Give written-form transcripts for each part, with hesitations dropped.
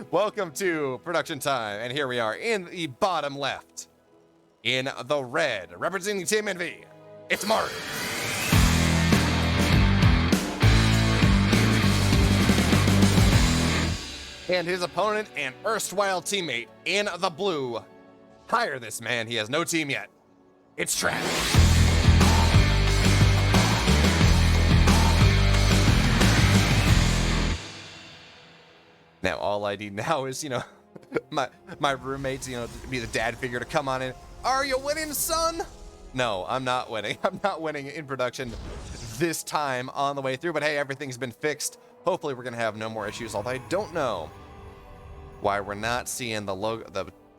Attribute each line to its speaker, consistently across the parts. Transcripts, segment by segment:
Speaker 1: Welcome to production time, and here we are in the bottom left. In the red, representing Team Envy, it's MARU. And his opponent and erstwhile teammate in the blue. Hire this man, he has no team yet. It's Trap. Now all I need now is, my roommates, to be the dad figure to come on in. Are you winning, son? No, I'm not winning. I'm not winning in production this time on the way through, but hey, everything's been fixed. Hopefully we're gonna have no more issues, although I don't know why we're not seeing the logo,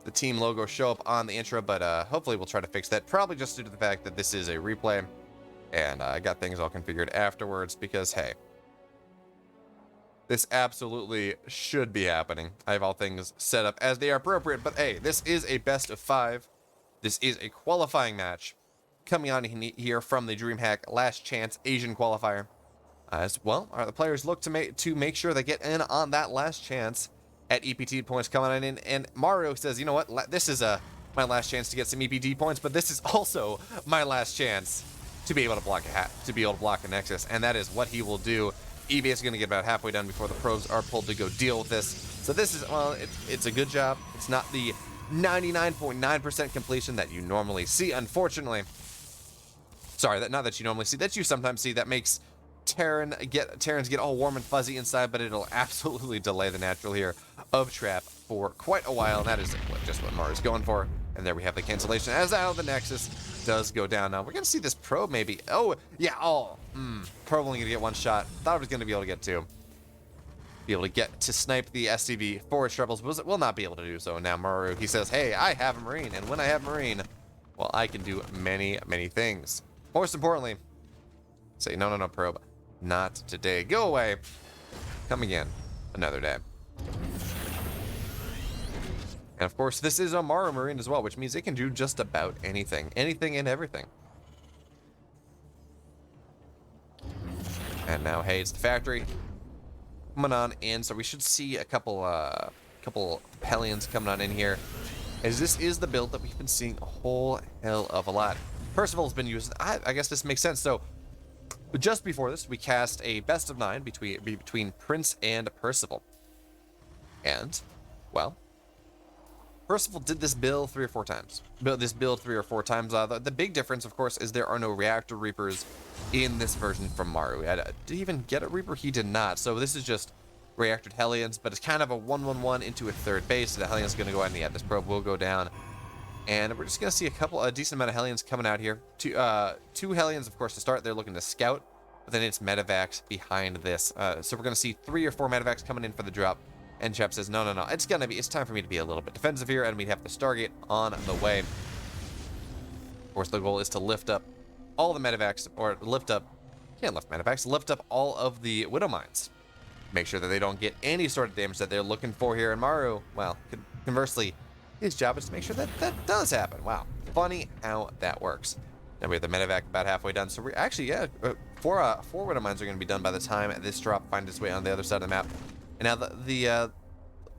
Speaker 1: the team logo show up on the intro, but hopefully we'll try to fix that. Probably just due to the fact that this is a replay, and I got things all configured afterwards because, hey, this absolutely should be happening. I have all things set up as they are appropriate, but hey, this is a best of 5. This is a qualifying match coming on here from the DreamHack Last Chance Asian Qualifier. As well, the players look to make sure they get in on that last chance at EPT points coming on in. And MARU says, you know what, this is my last chance to get some EPT points, but this is also my last chance to be able to block a Nexus, and that is what he will do. EVA is going to get about halfway done before the probes are pulled to go deal with this. So this is, well, it's a good job. It's not the 99.9% completion that you normally see, unfortunately. Sorry, not that you normally see, that you sometimes see. That makes Terrans get all warm and fuzzy inside, but it'll absolutely delay the natural here of Trap for quite a while, and that is just what MARU's going for. And there we have the cancellation as now the Nexus does go down. Now we're gonna see this probe maybe. Oh yeah, probe only gonna get one shot. Thought it was gonna be able to get 2. Be able to get to snipe the SCV for its troubles, but will not be able to do so. Now MARU, he says, hey, I have a Marine, and when I have Marine, well, I can do many, many things. Most importantly, say, no, probe, not today. Go away. Come again, another day. And of course, this is a MARU Marine as well, which means it can do just about anything. Anything and everything. And now, hey, it's the factory coming on in, so we should see a couple Hellions coming on in here, as this is the build that we've been seeing a whole hell of a lot. Percival's been used. I guess this makes sense. So just before this, we cast a best of 9 between Prince and Percival, and well, Percival did this build 3 or 4 times. The big difference, of course, is there are no Reactor Reapers in this version from MARU. Did he even get a Reaper? He did not. So this is just Reactored Hellions, but it's kind of a 1-1-1 into a third base. The Hellion's going to go ahead and this probe will go down. And we're just going to see a decent amount of Hellions coming out here. 2 Hellions, of course, to start. They're looking to scout, but then it's medevacs behind this. So we're going to see 3 or 4 medevacs coming in for the drop. And Chep says, no, it's time for me to be a little bit defensive here, and we have the Stargate on the way. Of course, the goal is to lift up all the medevacs, or lift up all of the Widow Mines. Make sure that they don't get any sort of damage that they're looking for here. And MARU, well, conversely, his job is to make sure that that does happen. Wow, funny how that works. Now we have the medevac about halfway done. So we're actually, 4 Widow Mines are going to be done by the time this drop finds its way on the other side of the map. And now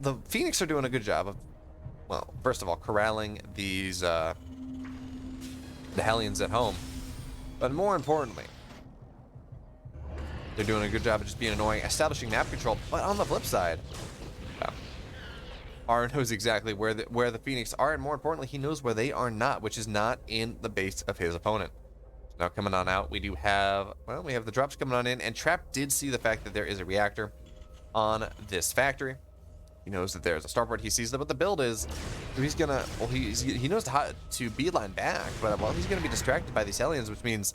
Speaker 1: the Phoenix are doing a good job of, well, first of all, corralling these the Hellions at home, but more importantly, they're doing a good job of just being annoying, establishing map control. But on the flip side, well, R knows exactly where the Phoenix are, and more importantly, he knows where they are not, which is not in the base of his opponent. Now coming on out, we have the drops coming on in, and Trap did see the fact that there is a reactor on this factory. He knows that there's a starport. He sees that what the build is. So he's gonna, well, he knows how to beeline back, but well, he's gonna be distracted by these Hellions, which means,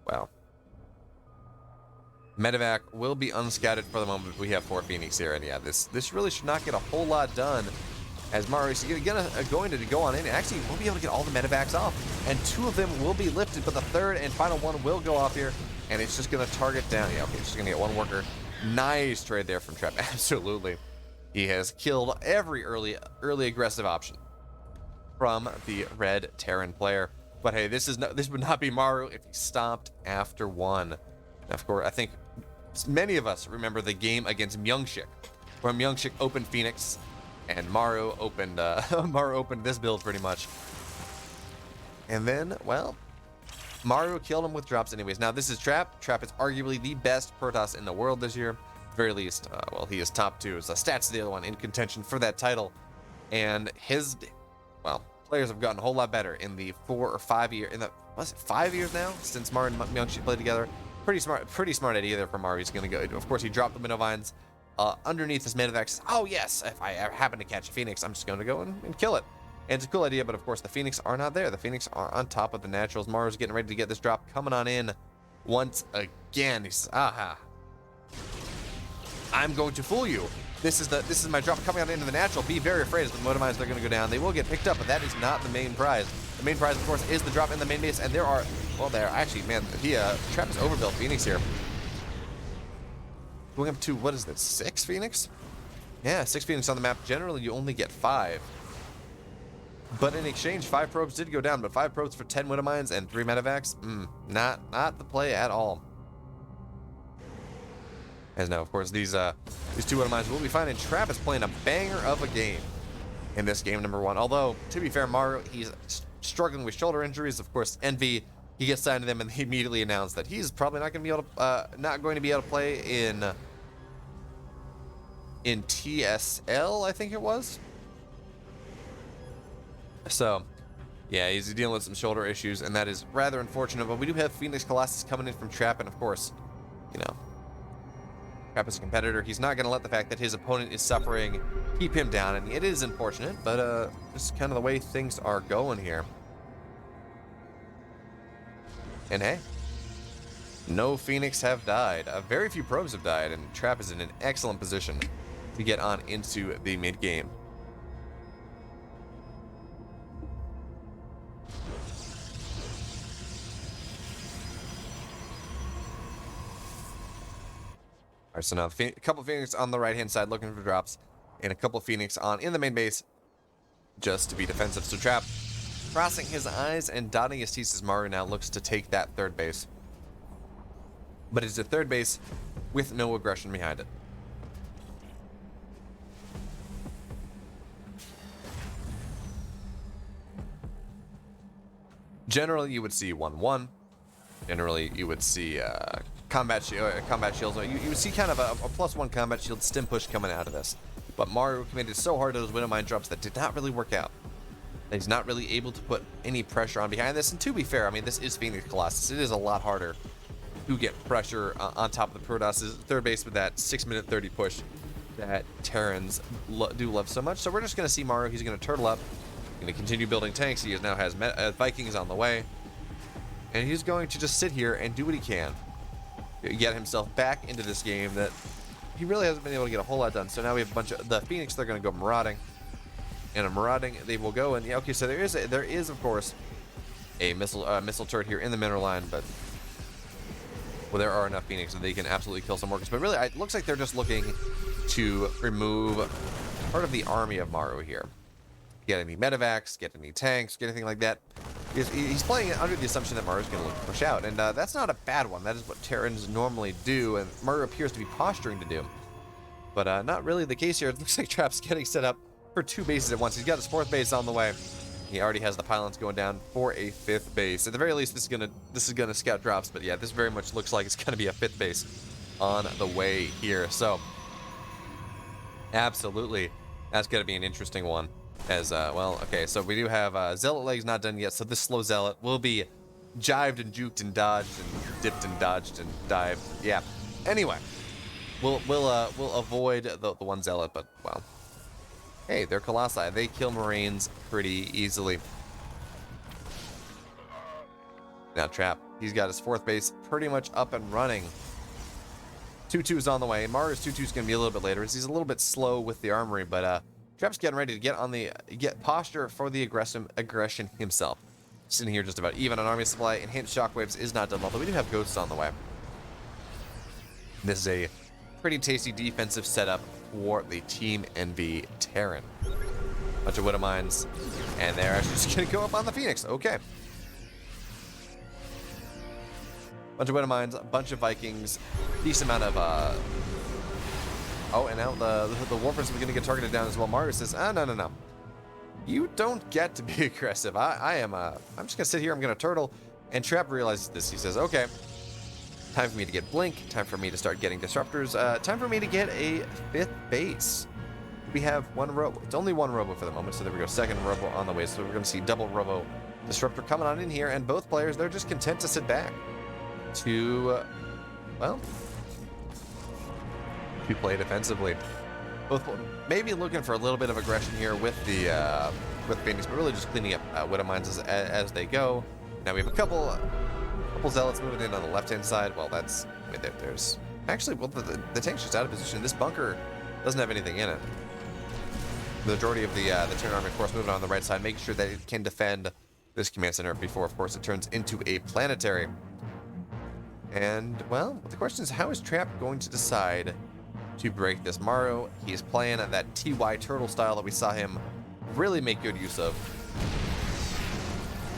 Speaker 1: well, medevac will be unscattered for the moment. We have 4 Phoenix here, and yeah, this really should not get a whole lot done, as MARU is going to go on in. Actually, we'll be able to get all the medevacs off, and 2 of them will be lifted, but the 3rd and final one will go off here, and it's just gonna target down. Yeah, okay, it's just gonna get 1 worker. Nice trade there from Trap. Absolutely. He has killed every early aggressive option from the red Terran player. But hey, this would not be MARU if he stopped after 1. And of course, I think many of us remember the game against Myungshik, From Myungshik opened Phoenix, and MARU opened MARU opened this build pretty much. And then, well, MARU killed him with drops anyways. Now this is Trap. Trap is arguably the best Protoss in the world this year. At the very least, well, he is top 2. So Stats the other one in contention for that title. And his, well, players have gotten a whole lot better in the 4 or 5 year, was it 5 years now since MARU and Myungshik played together. Pretty smart idea there from MARU. He's gonna go, of course, he dropped the Minnow Vines. Underneath this Medivac, oh yes, if I happen to catch a Phoenix, I'm just going to go and kill it. And it's a cool idea, but of course the Phoenix are not there. The Phoenix are on top of the Naturals. MARU's getting ready to get this drop coming on in once again. He says, aha, I'm going to fool you. This is my drop coming on into the Natural. Be very afraid as the Motor Mines are going to go down. They will get picked up, but that is not the main prize. The main prize, of course, is the drop in the main base, and there are, well, there actually, man, Trap has overbuilt Phoenix here. Going up to, what is this, 6 Phoenix? Yeah, 6 Phoenix on the map. Generally, you only get 5. But in exchange, 5 probes did go down, but 5 probes for 10 Widow Mines and 3 Medivacs, not the play at all. As now, of course, these 2 Widow Mines will be fine, and Trap is playing a banger of a game in this game number 1. Although, to be fair, MARU, he's struggling with shoulder injuries. Of course, Envy, he gets signed to them, and they immediately announce that he's probably not going to be able to play in TSL, I think it was. So, yeah, he's dealing with some shoulder issues, and that is rather unfortunate. But we do have Phoenix Colossus coming in from Trap, and of course, you know, Trap is a competitor. He's not going to let the fact that his opponent is suffering keep him down, and it is unfortunate, but this is kind of the way things are going here. And hey, no Phoenix have died. Very few probes have died, and Trap is in an excellent position to get on into the mid game. All right, so now a couple Phoenix on the right-hand side looking for drops, and a couple Phoenix in the main base just to be defensive. So Trap, crossing his I's and dotting his T's as MARU now looks to take that 3rd base. But it's a 3rd base with no aggression behind it. Generally, you would see 1-1. Generally, you would see combat shields. You would see kind of a +1 combat shield stim push coming out of this. But MARU committed so hard to those Widow Mine drops that did not really work out. He's not really able to put any pressure on behind this. And to be fair, I mean, this is Phoenix Colossus. It is a lot harder to get pressure on top of the Protoss' 3rd base with that 6-minute 30 push that Terrans do love so much. So we're just going to see MARU. He's going to turtle up. Going to continue building tanks. He now has Vikings on the way. And he's going to just sit here and do what he can to get himself back into this game that he really hasn't been able to get a whole lot done. So now we have a bunch of the Phoenix. They're going to go marauding. And a marauding, they will go. And yeah, okay, so there is of course a missile turret here in the mineral line, but well, there are enough Phoenix that they can absolutely kill some workers. But really, it looks like they're just looking to remove part of the army of MARU here. Get any medevacs, get any tanks, get anything like that. He's playing it under the assumption that MARU is going to look to push out, and that's not a bad one. That is what Terrans normally do, and MARU appears to be posturing to do. But not really the case here. It looks like Trap's getting set up for 2 bases at once. He's got his 4th base on the way. He already has the pylons going down for a 5th base. At the very least, this is gonna scout drops. But yeah, this very much looks like it's gonna be a 5th base on the way here. So absolutely, that's gonna be an interesting one. As well, okay. So we do have Zealot legs not done yet. So this slow Zealot will be jived and juked and dodged and dipped and dodged and dived. Yeah. Anyway, we'll avoid the one Zealot, but well. Hey, they're Colossi. They kill Marines pretty easily. Now Trap, he's got his 4th base pretty much up and running. 2-2's on the way. MARU's 2-2's going to be a little bit later. He's a little bit slow with the armory, but Trap's getting ready to get posture for the aggression himself. Sitting here just about even on army supply. Enhanced shockwaves is not done, although we do have ghosts on the way. This is a pretty tasty defensive setup for the Team NV Terran. Bunch of Widow Mines, and they're actually just going to go up on the Phoenix. Okay. Bunch of Widow Mines, a bunch of Vikings, decent amount of Oh, and now the Warfare's going to get targeted down as well. Maru says, no, no, no. You don't get to be aggressive. I'm just going to sit here. I'm going to turtle. And Trap realizes this. He says, okay, time for me to get Blink. Time for me to start getting Disruptors. Time for me to get a 5th base. We have one robo. It's only one robo for the moment. So there we go. Second robo on the way. So we're going to see double robo Disruptor coming on in here. And both players, they're just content to sit back to, well, to play defensively. Both maybe looking for a little bit of aggression here with the Phoenix, but really just cleaning up Widow Mines as they go. Now we have a couple Zealots moving in on the left-hand side. Well, that's, I mean, there's actually, well, the tank's just out of position. This bunker doesn't have anything in it. The majority of the Terran army, of course, moving on the right side, making sure that it can defend this command center before, of course, it turns into a planetary. And, well, the question is, how is Trap going to decide to break this? Maru, he's playing at that TY turtle style that we saw him really make good use of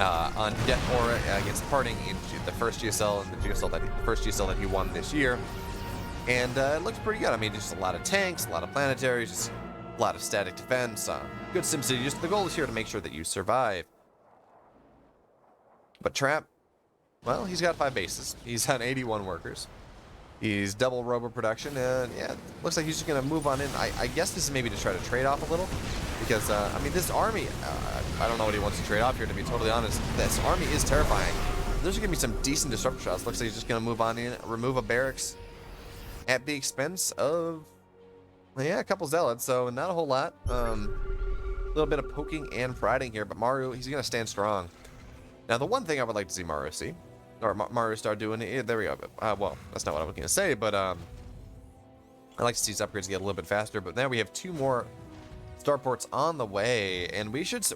Speaker 1: on Death Aura against Parting in the first GSL and the first GSL that he won this year. And it looks pretty good. I mean, just a lot of tanks, a lot of planetaries, just a lot of static defense, good SimCity. Just the goal is here to make sure that you survive. But Trap, well, he's got 5 bases. He's on 81 workers. He's double robo production, and yeah, looks like he's just going to move on in. I guess this is maybe to try to trade off a little, because, I mean, this army, I don't know what he wants to trade off here, to be totally honest. This army is terrifying. There's going to be some decent disruptor shots. Looks like he's just going to move on in, remove a barracks at the expense of, well, yeah, a couple Zealots, so not a whole lot. A little bit of poking and priding here, but Maru, he's going to stand strong. Now, the one thing I would like to see Maru see, or Maru start doing, there we go. Well, that's not what I was going to say, but I like to see his upgrades get a little bit faster. But now we have 2 more starports on the way, and we should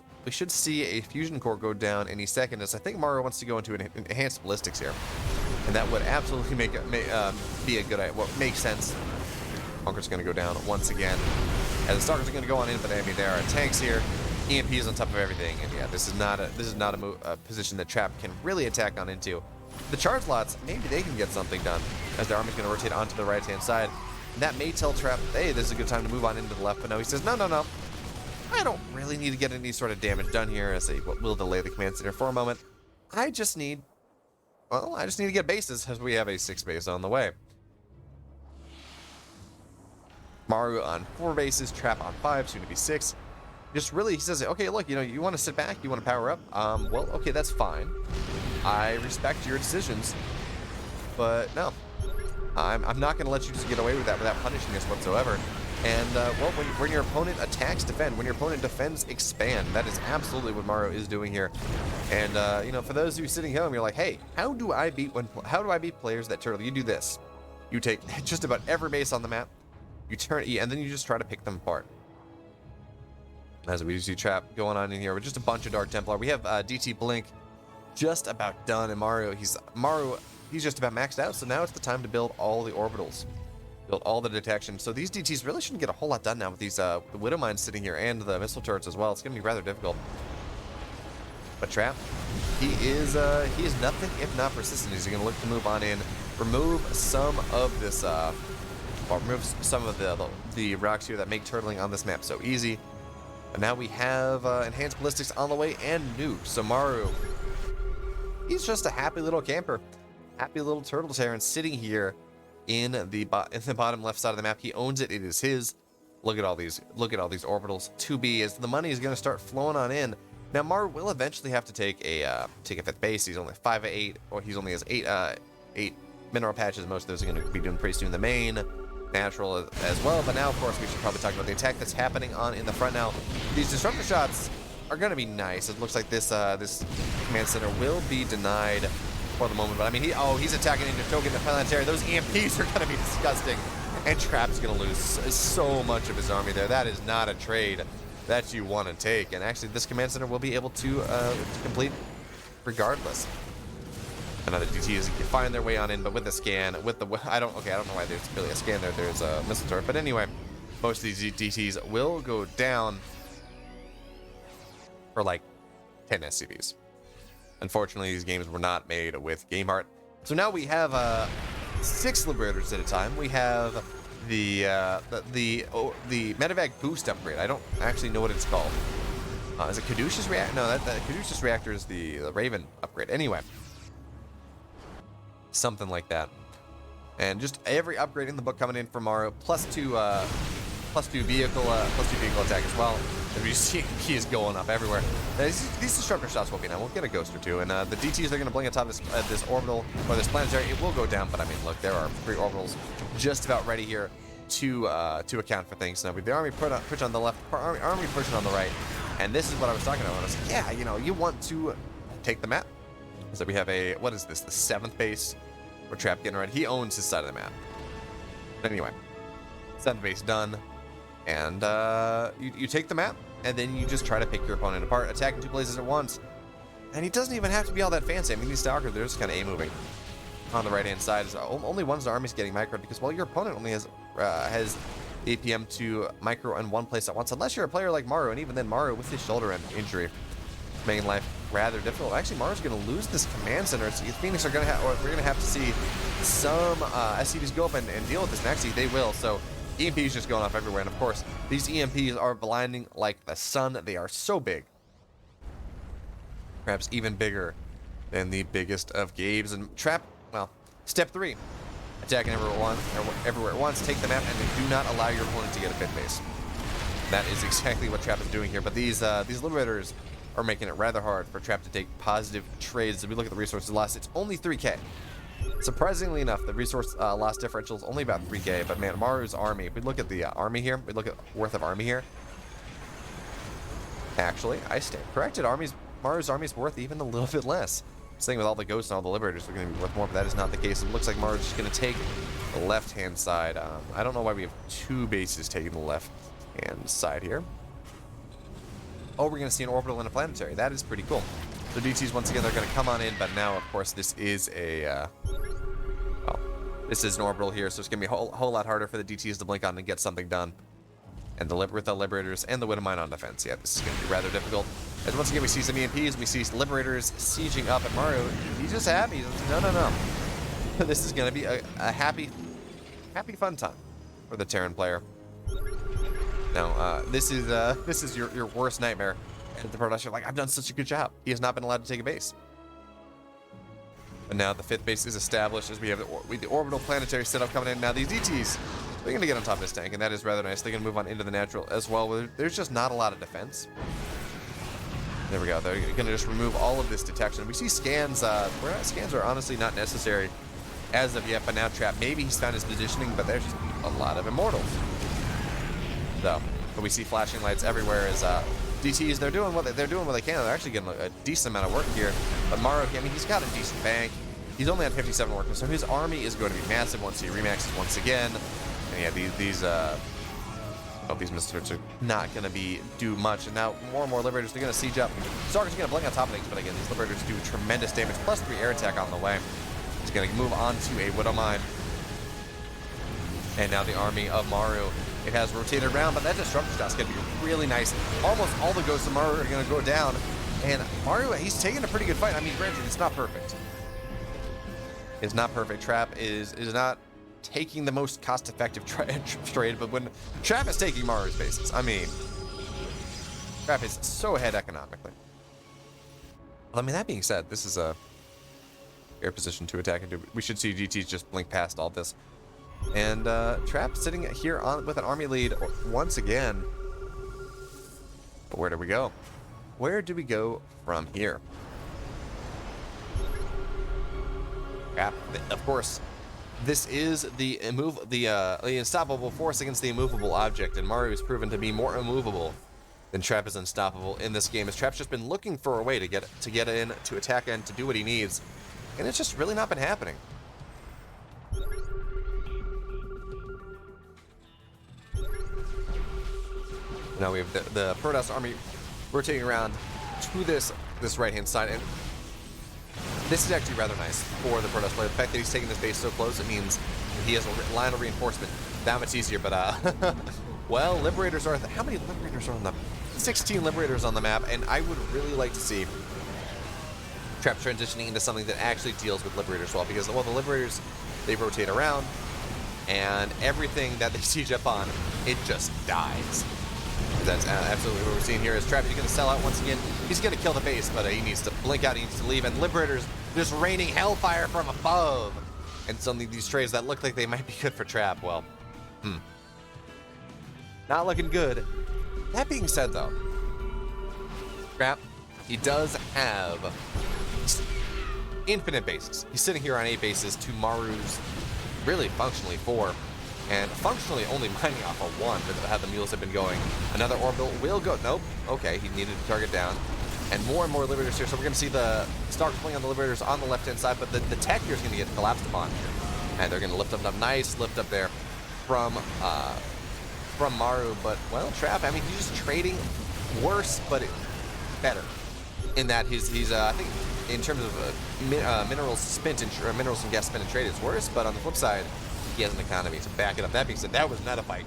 Speaker 1: see a fusion core go down any second. As I think Maru wants to go into an enhanced ballistics here, and that would absolutely be a good idea. What makes sense. Bunker's going to go down once again, as the Stalkers are going to go on in. But I mean, there are tanks here. EMPs on top of everything, and yeah, this is not a position that Trap can really attack on into. The charge lots, maybe they can get something done, as their army's going to rotate onto the right-hand side. And that may tell Trap, hey, this is a good time to move on into the left, but no, he says, no, no, no. I don't really need to get any sort of damage done here, as they will delay the command center for a moment. I just need to get bases, as we have a 6 base on the way. Maru on 4 bases, Trap on 5, soon to be 6. Just really, he says, okay, look, you want to sit back, you want to power up. Well, okay, that's fine. I respect your decisions, but no, I'm not going to let you just get away with that without punishing us whatsoever. And well, when your opponent attacks, defend. When your opponent defends, expand. That is absolutely what Maru is doing here. And for those of you sitting home, you're like, hey, how do I beat players that turtle? You do this. You take just about every base on the map, you turn E, and then you just try to pick them apart. As we see Trap going on in here with just a bunch of Dark Templar. We have DT Blink just about done, and Maru, he's just about maxed out. So now it's the time to build all the orbitals, build all the detection. So these DTs really shouldn't get a whole lot done now with these the Widow Mines sitting here and the missile turrets as well. It's going to be rather difficult. But Trap, he is nothing if not persistent. He's going to look to move on in, remove some of this, remove some of the rocks here that make turtling on this map so easy. But now we have enhanced ballistics on the way and nukes. So Maru, he's just a happy little camper, happy little turtle Terran sitting here in the bottom left side of the map. He owns it. It is his. Look at all these orbitals. 2B as the money is going to start flowing on in. Now Maru will eventually have to take a 5th base. He's only 5 of 8, or he's only has 8 mineral patches. Most of those are going to be doing pretty soon. The main. Natural as well, but now of course we should probably talk about the attack that's happening in the front now. These disruptor shots are going to be nice. It looks like this command center will be denied for the moment, but I mean he's attacking into token the planetary. Those EMPs are going to be disgusting, and Trap's going to lose so much of his army there. That is not a trade that you want to take, and actually this command center will be able to complete regardless. Another DTs can find their way on in, but with the scan, I don't know why there's really a scan there. There's a missile turret, but anyway, most of these DTs will go down for like 10 SCVs. Unfortunately, these games were not made with game art, so now we have 6 liberators at a time. We have the medevac boost upgrade. I don't actually know what it's called. Is it Caduceus reactor? No, that Caduceus reactor is the Raven upgrade. Anyway, something like that. And just every upgrade in the book coming in from MARU, plus two vehicle attack as well. As you see, he is going up everywhere. These disruptor shots will be now. We'll get a ghost or two, and the DTs are going to blink on top of this orbital or this planetary. It will go down, but I mean, look, there are 3 orbitals just about ready here to account for things. Now with the army push on the left, army pushing on the right, and this is what I was talking about. I was like, yeah, you know, you want to take the map. So we have a, what is this? The 7th base. We're Trap getting ready. He owns his side of the map. But anyway, 7th base done. And you take the map, and then you just try to pick your opponent apart, attack in 2 places at once. And he doesn't even have to be all that fancy. I mean, these Stalkers, they're just kind of A-moving. On the right-hand side, is only one's the army's getting microed, because, well, your opponent only has APM to micro in 1 place at once, unless you're a player like MARU, and even then MARU, with his shoulder injury, making life rather difficult. Actually, MARU's going to lose this command center. So Phoenix are going to have, or we're going to have to see some SCVs go up and deal with this. And actually, they will. So EMPs just going off everywhere. And of course, these EMPs are blinding like the sun. They are so big. Perhaps even bigger than the biggest of Gabes. And Trap, well, step 3. Attacking everywhere at once. Take the map and then do not allow your opponent to get a pit base. That is exactly what Trap is doing here. But these Liberators are making it rather hard for Trap to take positive trades. If we look at the resources lost, it's only 3K. Surprisingly enough, the resource loss differential is only about 3K, but man, MARU's army, if we look at the army here, we look at worth of army here. Actually, I stand corrected. MARU's army is worth even a little bit less. Saying with all the ghosts and all the liberators, they're going to be worth more, but that is not the case. It looks like MARU's just going to take the left-hand side. I don't know why we have 2 bases taking the left-hand side here. Oh, we're going to see an orbital and a planetary. That is pretty cool. So DTs, once again, they're going to come on in, but now, of course, this is a, well, this is an orbital here, so it's going to be a whole lot harder for the DTs to blink on and get something done. And with the Liberators and the Widowmine on defense, yeah, this is going to be rather difficult. As once again, we see some EMPs, we see Liberators sieging up at MARU. He's just happy. He's like, no. This is going to be a happy, fun time for the Terran player. Now, this is your worst nightmare. And the Protoss are like, I've done such a good job. He has not been allowed to take a base. But now the 5th base is established as we have the orbital planetary setup coming in. Now these DTs, they're going to get on top of this tank, and that is rather nice. They're going to move on into the natural as well. There's just not a lot of defense. There we go. They're going to just remove all of this detection. We see scans. Scans are honestly not necessary as of yet, but now Trap, maybe he's found his positioning, but there's just a lot of Immortals. So, but we see flashing lights everywhere as DTs, they're doing what they can. They're actually getting a decent amount of work here. But MARU, I mean, he's got a decent bank. He's only at 57 workers, so his army is going to be massive once he remaxes once again. And yeah, these missiles are not going to do much. And now more and more Liberators, they're going to siege up. Stalkers are going to blink on top of things, but again, these Liberators do tremendous damage. Plus 3 air attack on the way. He's going to move on to a Widowmine. And now the army of MARU, it has rotated around, but that disruptor shot's going to be really nice. Almost all the ghosts of MARU are going to go down. And MARU, he's taking a pretty good fight. I mean, granted, it's not perfect. It's not perfect. Trap is not taking the most cost-effective trade, but when Trap is taking MARU's bases, I mean, Trap is so ahead economically. I mean, that being said, this is a air position to attack into. We should see GTs just blink past all this. And Trap sitting here with an army lead once again. But where do we go? Where do we go from here? Trap, of course, this is the unstoppable force against the immovable object, and MARU has proven to be more immovable than Trap is unstoppable in this game. As Trap's just been looking for a way to get in, to attack in, to do what he needs, and it's just really not been happening. Now we have the Protoss army rotating around to this right-hand side, and this is actually rather nice for the Protoss player. The fact that he's taking this base so close, it means he has a line of reinforcement that much easier. But well, Liberators are how many Liberators are on the 16 Liberators on the map, and I would really like to see Trap transitioning into something that actually deals with Liberators well, because well, the Liberators, they rotate around. and everything that they siege up on, it just dies. That's absolutely what we're seeing here. Is Trap is going to sell out once again. He's going to kill the base, but he needs to blink out. He needs to leave. And Liberators just raining hellfire from above. And suddenly these trades that look like they might be good for Trap, well, not looking good. That being said, though, Trap, he does have infinite bases. He's sitting here on 8 bases, 2 Marus, really functionally 4. And functionally only mining off of 1 with how the mules have been going. Another orbital will go. Nope. Okay, he needed to target down. And more Liberators here. So we're going to see the Starks playing on the Liberators on the left-hand side, but the tech here is going to get collapsed upon. And they're going to lift up nice lift up there from Maru. But, well, Trap, I mean, he's just trading worse, but better. In that he's I think, in terms of minerals spent and minerals and gas spent and trade, it's worse. But on the flip side, he has an economy to back it up. That being said, that was not a fight.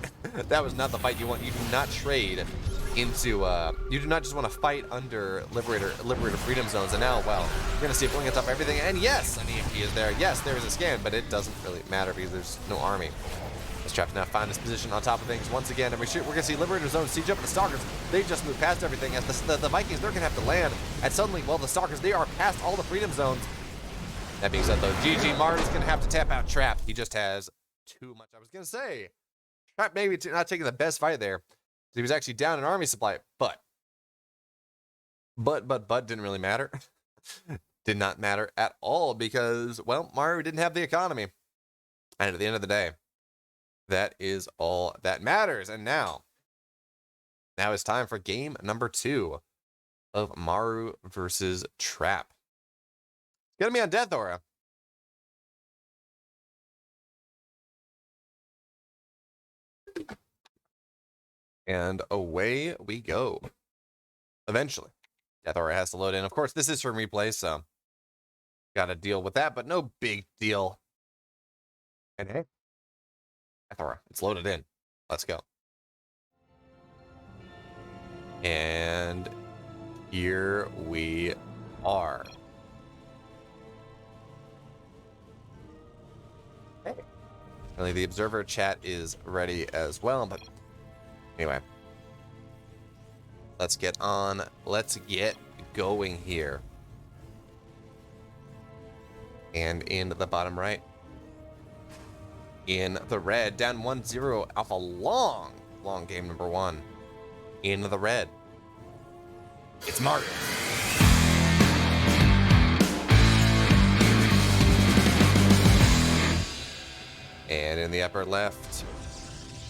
Speaker 1: That was not the fight you want. You do not trade into, you do not just want to fight under Liberator freedom zones. And now, well, we're going to see it blink on top of everything. And yes, an EMP is there. Yes, there is a scan, but it doesn't really matter because there's no army. This Trap's now found his position on top of things once again. And we're going to see Liberator Zone siege up, and the Stalkers, they just moved past everything. As the Vikings, they're going to have to land. And suddenly, well, the Stalkers, they are past all the freedom zones. That being said, though, GG, Maru's going to have to tap out Trap. He just has too much. I was going to say, Trap maybe not taking the best fight there. He was actually down in army supply, but didn't really matter. Did not matter at all because, well, Maru didn't have the economy. And at the end of the day, that is all that matters. And now it's time for game number 2 of Maru versus Trap. It's going to be on Death Aura. And away we go. Eventually. Death Aura has to load in. Of course, this is from replay, so got to deal with that, but no big deal. And hey, Death Aura, it's loaded in. Let's go. And here we are. Hey. Really, the observer chat is ready as well, but anyway, let's get going here. And in the bottom right, in the red, down 1-0 off a long game number 1. In the red, it's Maru. And in the upper left,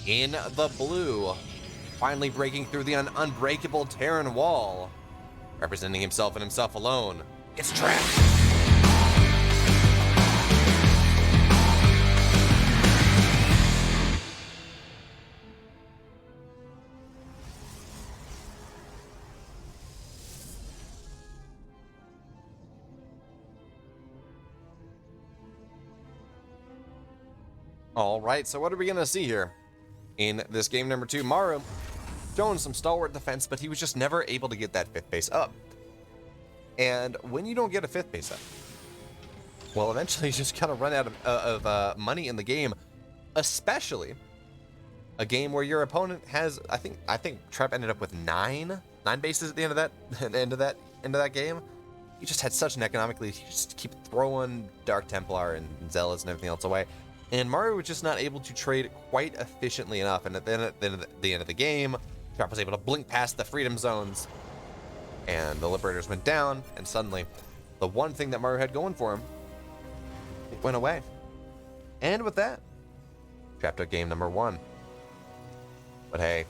Speaker 1: in the blue, finally breaking through the unbreakable Terran wall, representing himself and himself alone, it's Trap. All right, so what are we going to see here in this game number 2? Maru showing some stalwart defense, but he was just never able to get that 5th base up. And when you don't get a 5th base up, well, eventually you just kind of run out of money in the game, especially a game where your opponent has, I think Trap ended up with 9 bases at the end of that game. He just had such an economically, he just keep throwing Dark Templar and Zealots and everything else away. And Maru was just not able to trade quite efficiently enough. And then at the end of the game, Trap was able to blink past the freedom zones. And the Liberators went down. And suddenly, the one thing that Maru had going for him, it went away. And with that, Trap took game number 1. But hey,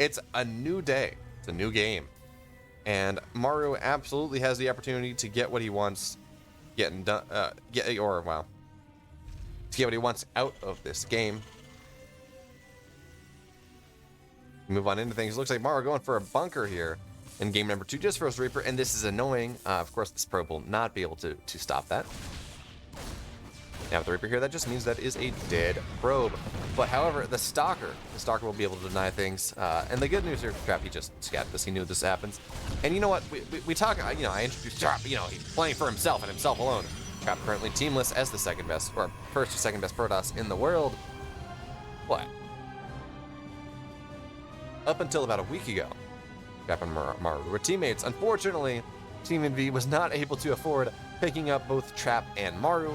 Speaker 1: it's a new day. It's a new game. And Maru absolutely has the opportunity to get what he wants getting done. To get what he wants out of this game. Move on into things. Looks like Maru going for a bunker here in game number 2 just for his Reaper, and this is annoying. Of course, this probe will not be able to stop that. Now with the Reaper here, that just means that is a dead probe. But however, the Stalker will be able to deny things. And the good news here, Trap, he just scattered this. He knew this happens. And you know what? We talk. I introduced Trap. He's playing for himself and himself alone. Trap currently teamless as the first or second best Protoss in the world. What? Up until about a week ago, Trap and MARU were teammates. Unfortunately, Team NV was not able to afford picking up both Trap and MARU.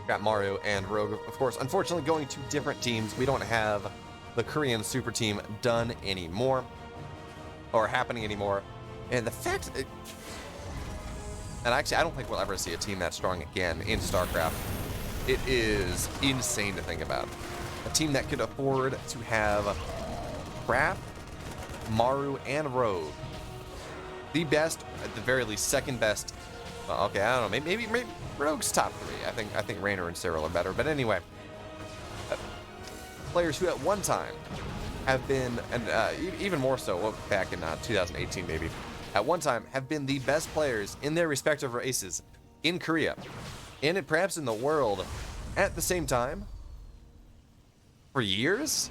Speaker 1: Got MARU and Rogue, of course. Unfortunately, going to different teams. We don't have the Korean super team done anymore, or happening anymore. And the fact, and actually, I don't think we'll ever see a team that strong again in StarCraft. It is insane to think about. A team that could afford to have Trap, MARU, and Rogue. The best, at the very least, second best. Well, okay, I don't know. Maybe Rogue's top 3. I think Raynor and Cyril are better. But anyway, players who at one time have been, and even more so back in 2018 maybe, at one time have been the best players in their respective races in Korea, and perhaps in the world at the same time for years.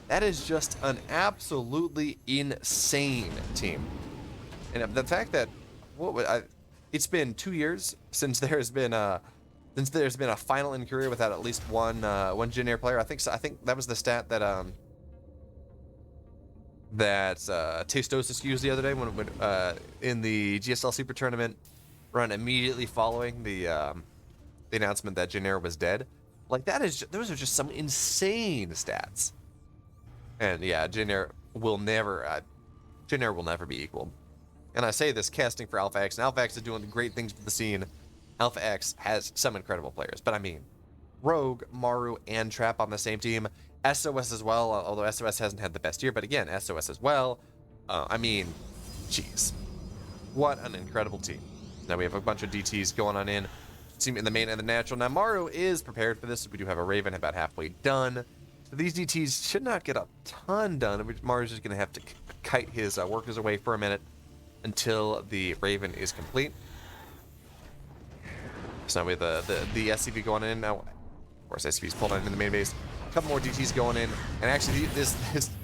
Speaker 1: That is just an absolutely insane team. And the fact that it's been 2 years since there's been a final in Korea without at least one Jin Air player. I think that was the stat that Tastosis used the other day when in the GSL Super Tournament run immediately following the announcement that Jin Air was dead. Like, those are just some insane stats. And yeah, Jin Air will never be equaled. And I say this casting for Alpha X, and Alpha X is doing great things for the scene. Alpha X has some incredible players, but I mean, Rogue, MARU, and Trap on the same team. SOS as well, although SOS hasn't had the best year, but again, SOS as well. I mean, jeez. What an incredible team. Now we have a bunch of DTs going on in the main and the natural. Now MARU is prepared for this. We do have a Raven about halfway done. So these DTs should not get a ton done. MARU's just going to have to kite his workers away for a minute until the Raven is complete. So now we have the SCV going in. Now, of course, SCV's pulled in the main base. A couple more DTs going in. And actually,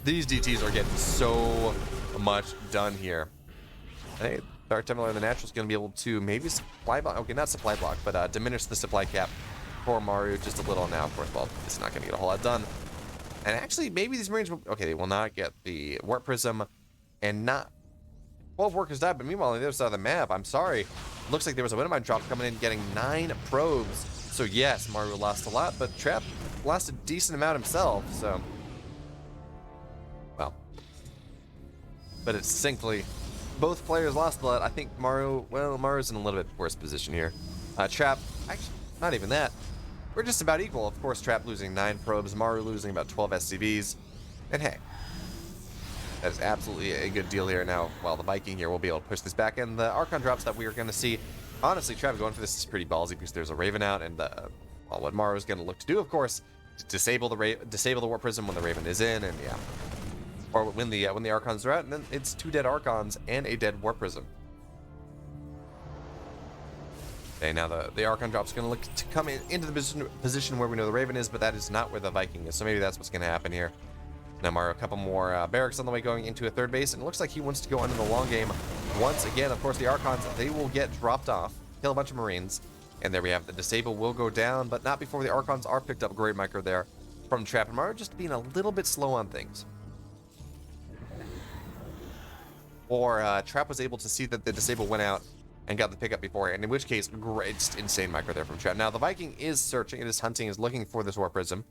Speaker 1: these DTs are getting so much done here. Hey, Dark Templar in the natural is going to be able to maybe supply block. Okay, not supply block, but diminish the supply cap for MARU just a little now. Of course, well, it's not going to get a whole lot done. And actually, maybe these Marines will... Okay, they will not get the Warp Prism and not... 12 workers died, but meanwhile, on the other side of the map, I'm sorry, looks like there was a Wintermine drop coming in, getting 9 probes. So yes, MARU lost a lot, but Trap lost a decent amount himself, so... Well. But it's succinctly, both players lost a lot. I think MARU's in a little bit worse position here. Trap, actually, not even that. We're just about equal. Of course, Trap losing 9 probes, MARU losing about 12 SCVs. And hey, that is absolutely a good deal here. Now, while the Viking here will be able to push this back, and the Archon drops that we are going to see. Honestly, Trap going for this is pretty ballsy because there's a Raven out, and well, what MARU is going to look to do, of course, is disable the Warp Prism when the Raven is in, and yeah, or when the Archons are out, and then it's 2 dead Archons and a dead Warp Prism. Okay, now the Archon drop is going to look to come into the position where we know the Raven is, but that is not where the Viking is, so maybe that's what's going to happen here. Now MARU, a couple more barracks on the way going into a 3rd base, and it looks like he wants to go into the long game. Once again, of course, the Archons, they will get dropped off, kill a bunch of Marines, and there we have the disable will go down, but not before the Archons are picked up. Great micro there from Trap, and MARU just being a little bit slow on things. Or Trap was able to see that the disable went out and got the pickup beforehand, in which case, great, just insane micro there from Trap. Now the Viking is searching, it is hunting, is looking for this Warp Prism.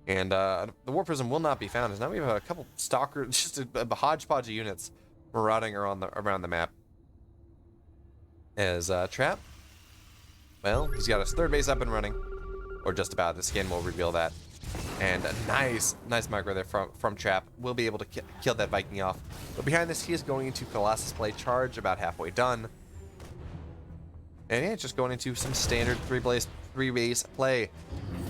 Speaker 1: And the Warp Prism will not be found, as now we have a couple stalkers, just a hodgepodge of units marauding around the map. As Trap, well, he's got his 3rd base up and running, or just about. The skin will reveal that. And a nice micro there from Trap. Will be able to kill that Viking off. But behind this, he is going into Colossus play, charge about halfway done. And yeah, just going into some standard 3-base play.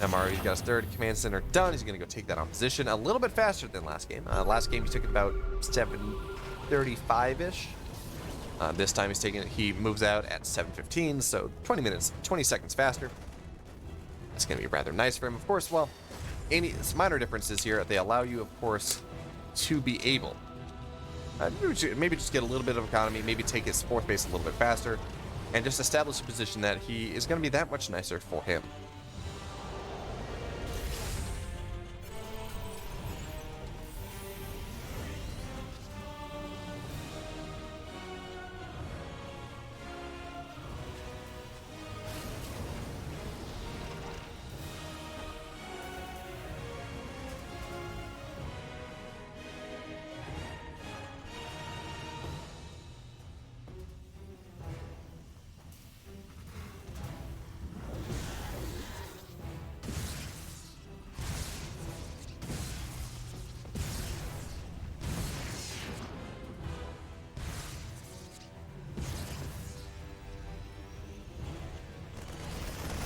Speaker 1: Now MARU's got his 3rd command center done. He's going to go take that on position a little bit faster than last game. Last game he took it about 7:35-ish. This time he moves out at 7:15, so 20 seconds faster. That's going to be rather nice for him. Of course, well, any minor differences here. They allow you, of course, to be able maybe just get a little bit of economy, maybe take his 4th base a little bit faster, and just establish a position that he is going to be that much nicer for him.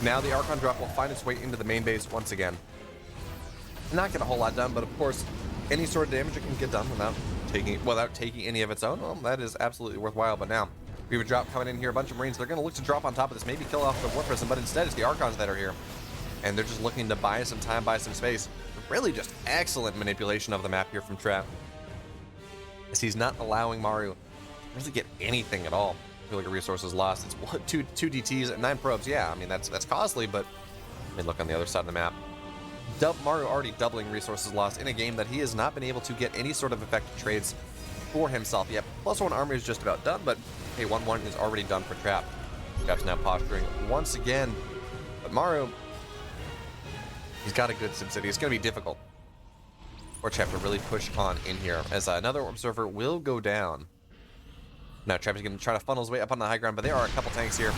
Speaker 1: Now the Archon drop will find its way into the main base once again. Not get a whole lot done, but of course, any sort of damage it can get done without taking any of its own, well, that is absolutely worthwhile. But now, we have a drop coming in here, a bunch of Marines. They're going to look to drop on top of this, maybe kill off the War Prison, but instead it's the Archons that are here. And they're just looking to buy some time, buy some space. Really just excellent manipulation of the map here from Trap, as he's not allowing MARU to really get anything at all. I feel like a resource is lost. It's two DTs and 9 probes. Yeah, I mean, that's costly, but I mean, look on the other side of the map. MARU already doubling resources lost in a game that he has not been able to get any sort of effective trades for himself yet. +1 army is just about done, but hey, 1-1 is already done for Trap. Trap's now posturing once again, but MARU, he's got a good Sim City. It's going to be difficult for Trap to really push on in here, as another observer will go down. Now Trap is going to try to funnel his way up on the high ground, but there are a couple tanks here,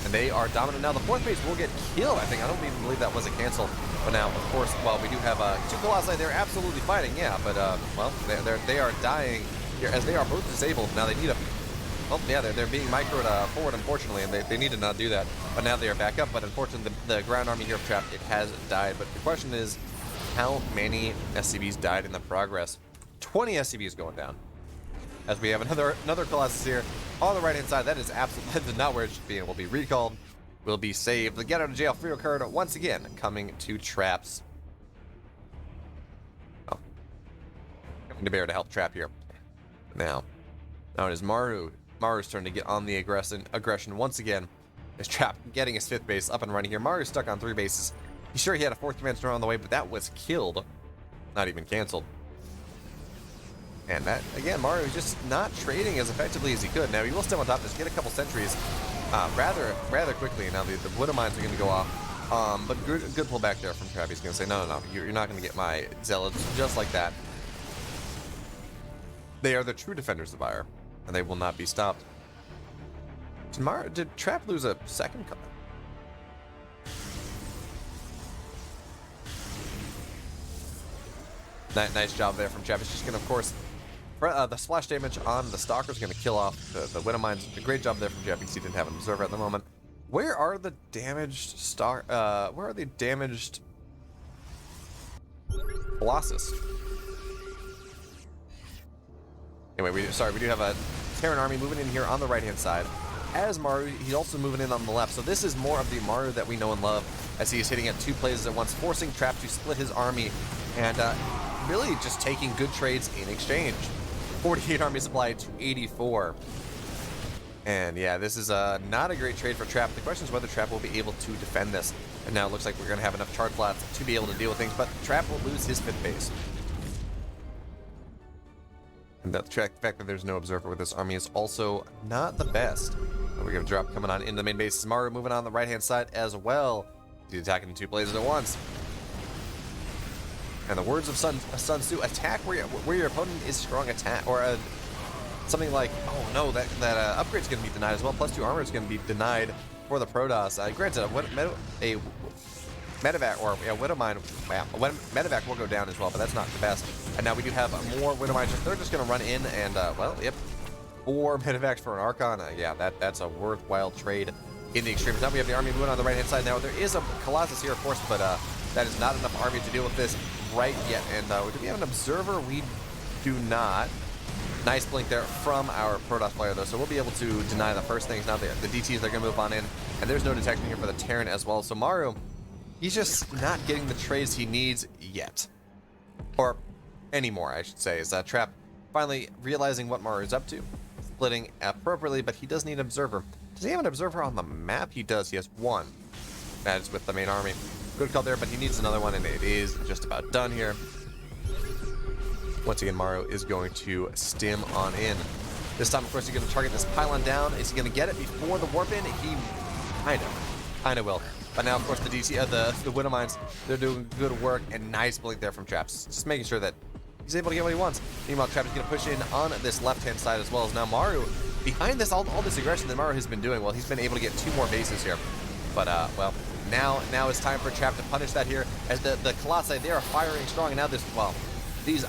Speaker 1: and they are dominant. Now the 4th base will get killed, I think. I don't even believe that was a cancel. But now, of course, well, we do have 2 Colossi. They're absolutely fighting, yeah, but, well, they are dying here, as they are both disabled. Now they need a... Well, yeah, they're being microed forward, unfortunately, and they need to not do that. But now they are back up, but unfortunately, the ground army here of Trap, it has died. But the question is, how many SCVs died in the progress? 20 SCVs going down, as we have another Colossus here on the right-hand side. That is absolutely not where it should be, and will be recalled, will be saved. The get out of jail free card once again coming to Traps. Oh, coming to bear to help Trap here. Now it is MARU's turn to get on the aggression once again. Is Trap getting his 5th base up and running here. MARU's stuck on 3 bases. He's sure he had a 4th command center on the way, but that was killed, not even canceled. And that, again, MARU is just not trading as effectively as he could. Now, he will still on top of this, get a couple sentries rather quickly. Now, the Widow Mines are going to go off. But good pullback there from Trap. He's going to say, no, you're not going to get my Zealots just like that. They are the true defenders of Fire, and they will not be stopped. Did Trap lose a 2nd color? Nice job there from Trap. It's just going to, of course, the splash damage on the Stalker is going to kill off the Widow Mines. A great job there from Trap, because he didn't have an observer at the moment. Where are the damaged where are the damaged Colossus? Anyway, we do have a Terran army moving in here on the right-hand side. As MARU, he's also moving in on the left. So this is more of the MARU that we know and love, as he is hitting at 2 places at once, forcing Trap to split his army, and really just taking good trades in exchange. 48 army supply to 84. And yeah, this is not a great trade for Trap. The question is whether Trap will be able to defend this. And now it looks like we're going to have enough charge slots to be able to deal with things, but Trap will lose his 5th base. And the fact that there's no observer with this army is also not the best. We have a drop coming on into the main base. MARU moving on the right-hand side as well. He's attacking in 2 places at once. And the words of Sun Tzu, attack where your opponent is strong, attack, or something like, oh no, that upgrade's going to be denied as well. +2 armor is going to be denied for the Protoss. Granted, a Medevac or a Widow Mine, Medevac will go down as well, but that's not the best. And now we do have more Widow Mines. They're just going to run in and, well, yep, 4 Medevacs for an Archon. Yeah, that's a worthwhile trade in the extremes. Now we have the army moving on the right-hand side. Now there is a Colossus here, of course, but that is not enough army to deal with this right yet. And do we have an observer? We do not. Nice blink there from our Protoss player, though, so we'll be able to deny the first things. Now the DTs, they're going to move on in, and there's no detection here for the Terran as well. So MARU, he's just not getting the trades he needs yet. Or anymore, I should say. Is that Trap finally realizing what MARU is up to, splitting appropriately, but he does need an observer. Does he have an observer on the map? He does. He has 1. That is with the main army. Good call there, but he needs another one, and it is just about done here. Once again, MARU is going to stim on in. This time, of course, he's going to target this pylon down. Is he going to get it before the warp in? He kind of will. But now, of course, the DC, the Widow Mines, they're doing good work, and nice blink there from Traps. Just making sure that he's able to get what he wants. Meanwhile, Trap is going to push in on this left-hand side as well as now MARU. Behind this, all this aggression that MARU has been doing, well, he's been able to get 2 more bases here. But, well, now it's time for Trap to punish that here, as the Colossi, they are firing strong, and now this, well, these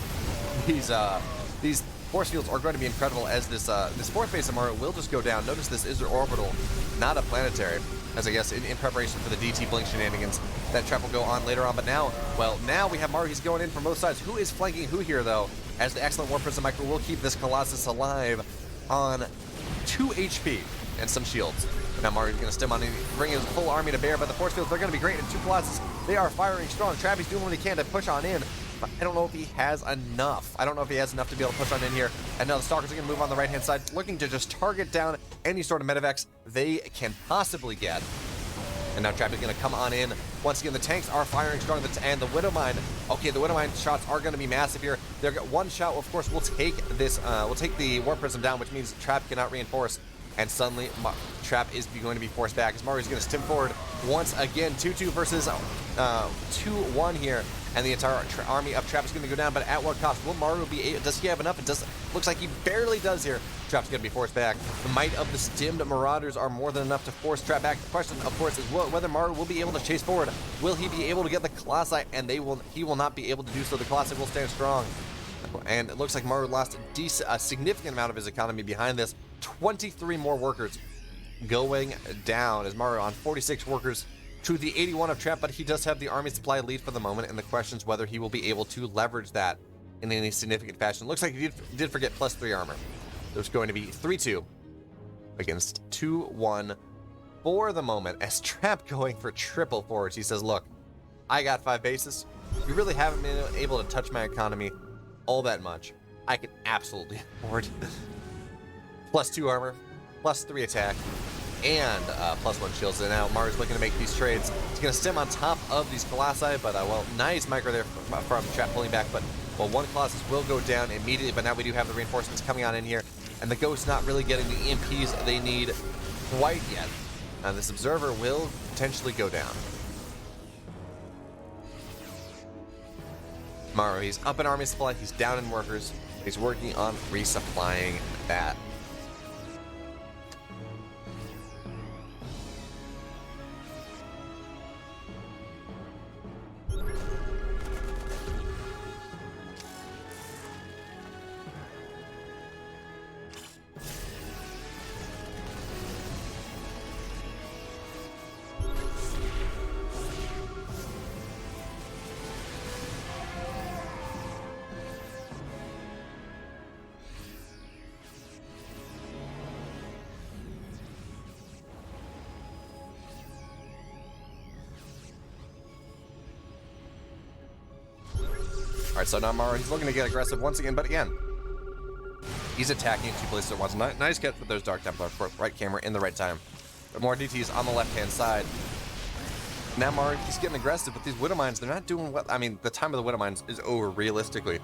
Speaker 1: force fields are going to be incredible as this this fourth base of MARU will just go down. Notice this is an orbital, not a planetary, as I guess in preparation for the DT blink shenanigans that Trap will go on later on. But now, well, now we have MARU. He's going in from both sides. Who is flanking who here, though? As the excellent War Prism Micro will keep this Colossus alive on 2 HP and some shields. Now MARU is going to stem on and bring his full army to bear, but the force fields, they're going to be great. And 2 Colossus, they are firing strong. Trappy's doing what he can to push on in, but I don't know if he has enough. I don't know if he has enough to be able to push on in here. And now the Stalkers are going to move on the right-hand side, looking to just target down any sort of medevacs they can possibly get. And now Trap is going to come on in. Once again, the tanks are firing strong, and the Widowmine. Okay, the Widowmine shots are going to be massive here. They're one shot, of course, will take this. Will take the War Prism down, which means Trap cannot reinforce. And suddenly, Trap is going to be forced back as MARU is going to stim forward once again. 2-2 versus 2-1 here, and the entire army of Trap is going to go down. But at what cost? Will MARU be able? Does he have enough? It does. Looks like he barely does here. Trap's going to be forced back. The might of the stimmed Marauders are more than enough to force Trap back. The question, of course, is whether MARU will be able to chase forward. Will he be able to get the Colossi? And he will not be able to do so. The Colossi will stand strong. And it looks like MARU lost a significant amount of his economy behind this. 23 more workers going down as MARU on 46 workers to the 81 of Trap, but he does have the army supply lead for the moment, and the question is whether he will be able to leverage that in any significant fashion. Looks like he did forget +3 armor. There's going to be 3-2 against 2-1 for the moment as Trap going for triple forwards. He says, look, I got 5 bases. You really haven't been able to touch my economy all that much. I can absolutely afford +2 armor, +3 attack, and +1 shields. And now MARU's looking to make these trades. He's going to stem on top of these Colossi, but well, nice micro there from Trap pulling back. But well, 1 Colossus will go down immediately. But now we do have the reinforcements coming on in here, and the Ghost's not really getting the EMPs they need quite yet. This Observer will potentially go down. MARU, he's up in army supply. He's down in workers. He's working on resupplying that. Alright, so now MARU, he's looking to get aggressive once again, but again, he's attacking in 2 places at once. Nice catch with those Dark Templar, right camera in the right time. But more DTs on the left-hand side. Now MARU, he's getting aggressive, but these Widowmines, they're not doing well. I mean, the time of the Widowmines is over, realistically.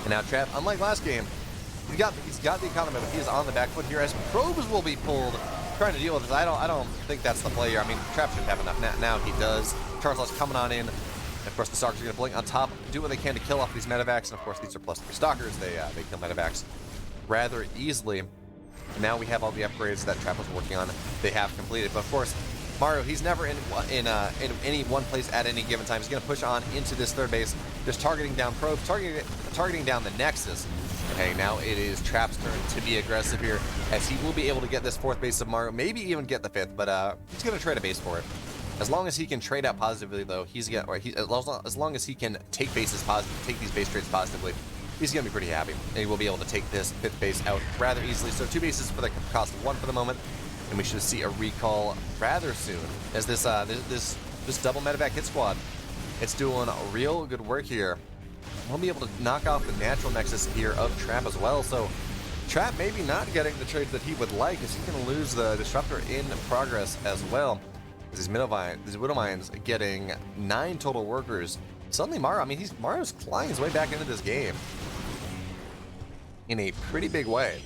Speaker 1: And now Trap, unlike last game, he's got the economy, but he is on the back foot here as probes will be pulled. Trying to deal with this. I don't think that's the play here. I mean, Trap should have enough. Now he does. Charizard's coming on in. And of course, the Stalkers are going to blink on top, do what they can to kill off these medevacs. And of course, these are +3 Stalkers. They kill medevacs rather easily. And now we have all the upgrades that Trap was working on. They have completed. But of course, MARU, he's never in any one place at any given time. He's going to push on into this third base, just targeting down probes, targeting down the Nexus. Okay, now it is Trap's turn to be aggressive here, as he will be able to get this 4th base of MARU, maybe even get the 5th, but he's going to trade a base for it. As long as he can trade out positively, though, as long as he can take bases positive, take these base trades positively, he's going to be pretty happy. And he will be able to take this 5th base out rather easily. So 2 bases for the cost of 1 for the moment, and we should see a recall rather soon, as this double medevac hit squad, it's doing real good work here. We'll be able to knock off the natural Nexus here of Trap as well. So Trap maybe not getting the trades that he would like, as he's going to lose the Disruptor in progress as well. These Widowmines getting 9 total workers. Suddenly MARU, I mean, MARU's clawing his way back into this game in a pretty big way.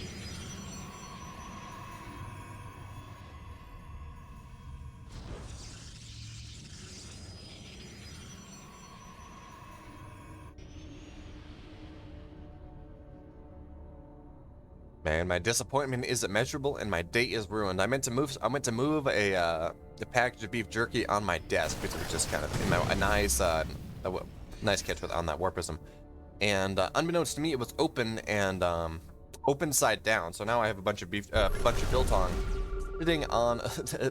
Speaker 1: Man, my disappointment is immeasurable and my day is ruined. I meant to move a package of beef jerky on my desk, which was just kind of a nice catch on that War Prism. and unbeknownst to me, it was open and open side down. So now I have a bunch of biltong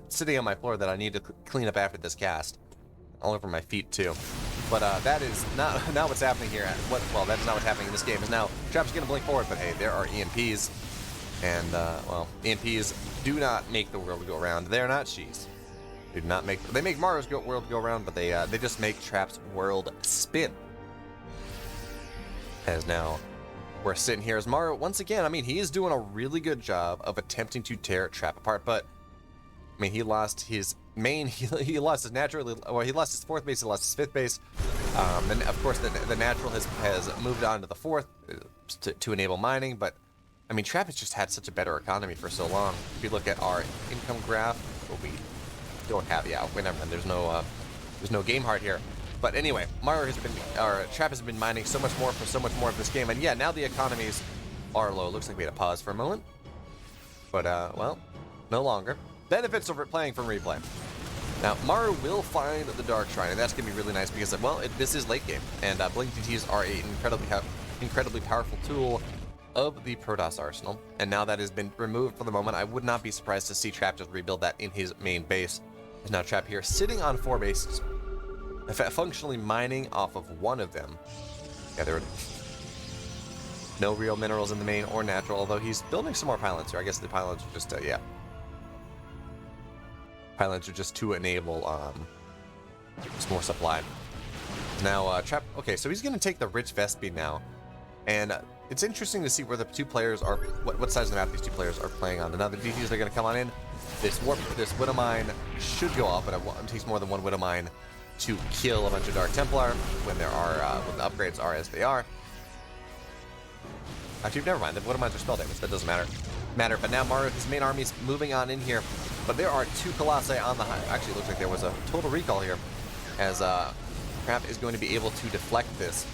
Speaker 1: sitting on my floor that I need to clean up after this cast, all over my feet too. But that is not what's happening here. Well, that's not what's happening in this game. Is now Trap's gonna blink forward, but hey, there are EMPs, and well, EMPs do not make the world go around. They're not cheese. They do not make. They make Maru's world go around, but they just make Trap's world spin. As now we're sitting here as Maru once again. I mean, he is doing a really good job of attempting to tear Trap apart, but I mean, he lost his main. He lost his natural. Well, he lost his fourth base. He lost his fifth base. And of course, the natural has moved on to the fourth to enable mining. But I mean, Trap has just had such a better economy for so long. If you look at our income graph, well, we don't have whatever. There's no game heart here. But anyway, Trap has been mining so much more for so much more of this game, and yeah, now the economies are low. Looks like we had a pause for a moment, but well, no longer. Benefits of playing from replay. Now, Maru will find the Dark Shrine, and that's going to be really nice because, well, this is late game, and Blink DTs are an incredibly powerful tool of the Protoss arsenal, and now that has been removed for the moment, I would not be surprised to see Trap just rebuild that in his main base. There's now Trap here sitting on 4 bases, functionally mining off of one of them. Yeah, there are no real minerals in the main or natural, although he's building some more pylons here. I guess the pylons are just, yeah. Pylons are just to enable just more supply. Now, Trap, okay, so he's going to take the Rich Vespine now. And it's interesting to see where the two players are, what sides of the map these two players are playing on. Now the DTs are going to come on in. This Widow Mine should go off, but it takes more than one Widow Mine to kill a bunch of Dark Templar when there are when the upgrades are as they are. Actually, never mind. The Widow Mines are spell damage. That doesn't matter. But now Maru, his main army's moving on in here. But there are 2 Colossi on the high. Actually, it looks like there was a total recall here, as Trap is going to be able to deflect this.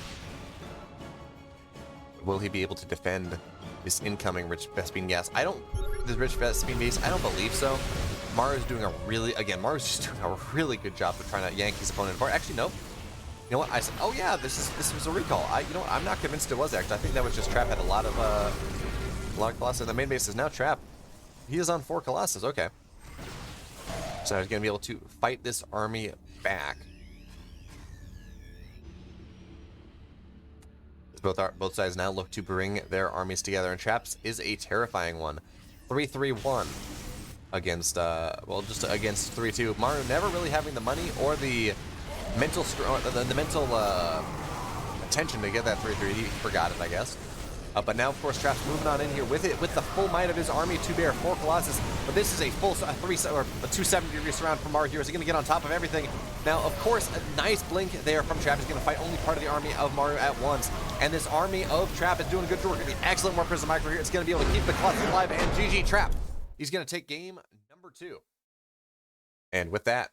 Speaker 1: Will he be able to defend this incoming Rich Vespine gas? This Rich Vespine base, I don't believe so. Maru's doing Maru's just doing a really good job of trying to yank his opponent apart. Actually, no. You know what? I said, oh yeah, this was a recall. You know what? I'm not convinced it was actually. I think that was just Trap had a lot of Colossus. The main base is now Trap. He is on 4 Colossus. Okay. So he's going to be able to fight this army back. Both sides now look to bring their armies together, and Trap's is a terrifying one. 3-3-1 against just against 3-2. Maru never really having the money or the mental attention to get that 3-3. He forgot it, I guess. But now, of course, Trap's moving on in here with the full might of his army to bear 4 Colossus. But this is a full 270-degree surround from Maru here. Is he going to get on top of everything? Now, of course, a nice blink there from Trap. He's going to fight only part of the army of Maru at once. And this army of Trap is doing good work. Excellent work for the micro here. It's going to be able to keep the Colossus alive. And GG Trap. He's going to take game number 2. And with that,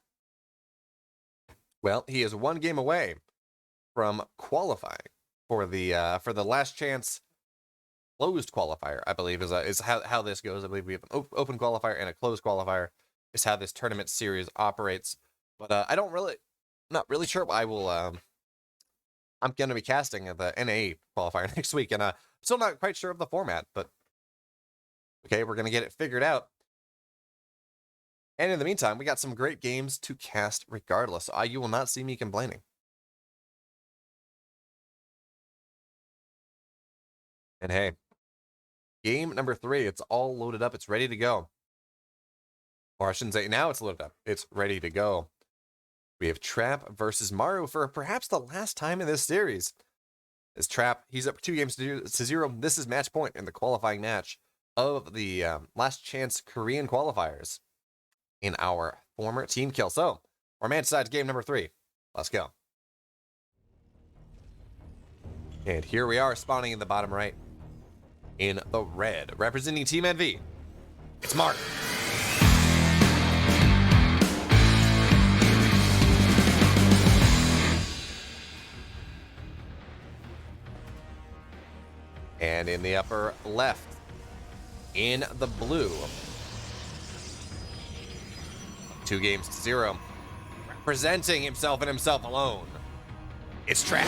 Speaker 1: well, he is 1 game away from qualifying for the last chance closed qualifier, I believe, is how this goes. I believe we have an open qualifier and a closed qualifier is how this tournament series operates. But not really sure. I'm going to be casting the NA qualifier next week, and still not quite sure of the format, but okay, we're going to get it figured out. And in the meantime, we got some great games to cast regardless. You will not see me complaining. And hey, game number 3, it's all loaded up. It's ready to go. Or I shouldn't say now it's loaded up. It's ready to go. We have Trap versus Maru for perhaps the last time in this series. As Trap, he's up 2 games to 0. This is match point in the qualifying match of the last chance Korean qualifiers in our former team kill. So, our man decides game number 3. Let's go. And here we are spawning in the bottom right. In the red, representing Team NV, it's Mark. And in the upper left, in the blue, 2 games to 0, representing himself and himself alone, it's Trap.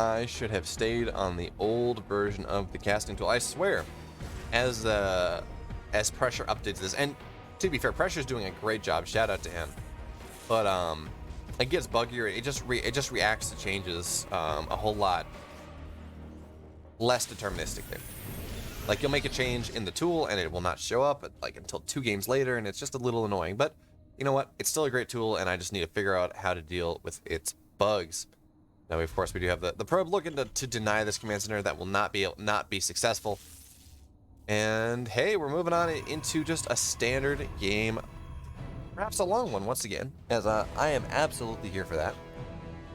Speaker 1: I should have stayed on the old version of the casting tool. I swear, as Pressure updates this, and to be fair, Pressure's doing a great job. Shout out to him. But it gets buggier. It just reacts to changes a whole lot less deterministic there. Like, you'll make a change in the tool and it will not show up like until 2 games later, and it's just a little annoying. But you know what? It's still a great tool, and I just need to figure out how to deal with its bugs. Now, of course, we do have the probe looking to deny this command center. That will not be successful. And hey, we're moving on into just a standard game, perhaps a long one once again, as I am absolutely here for that.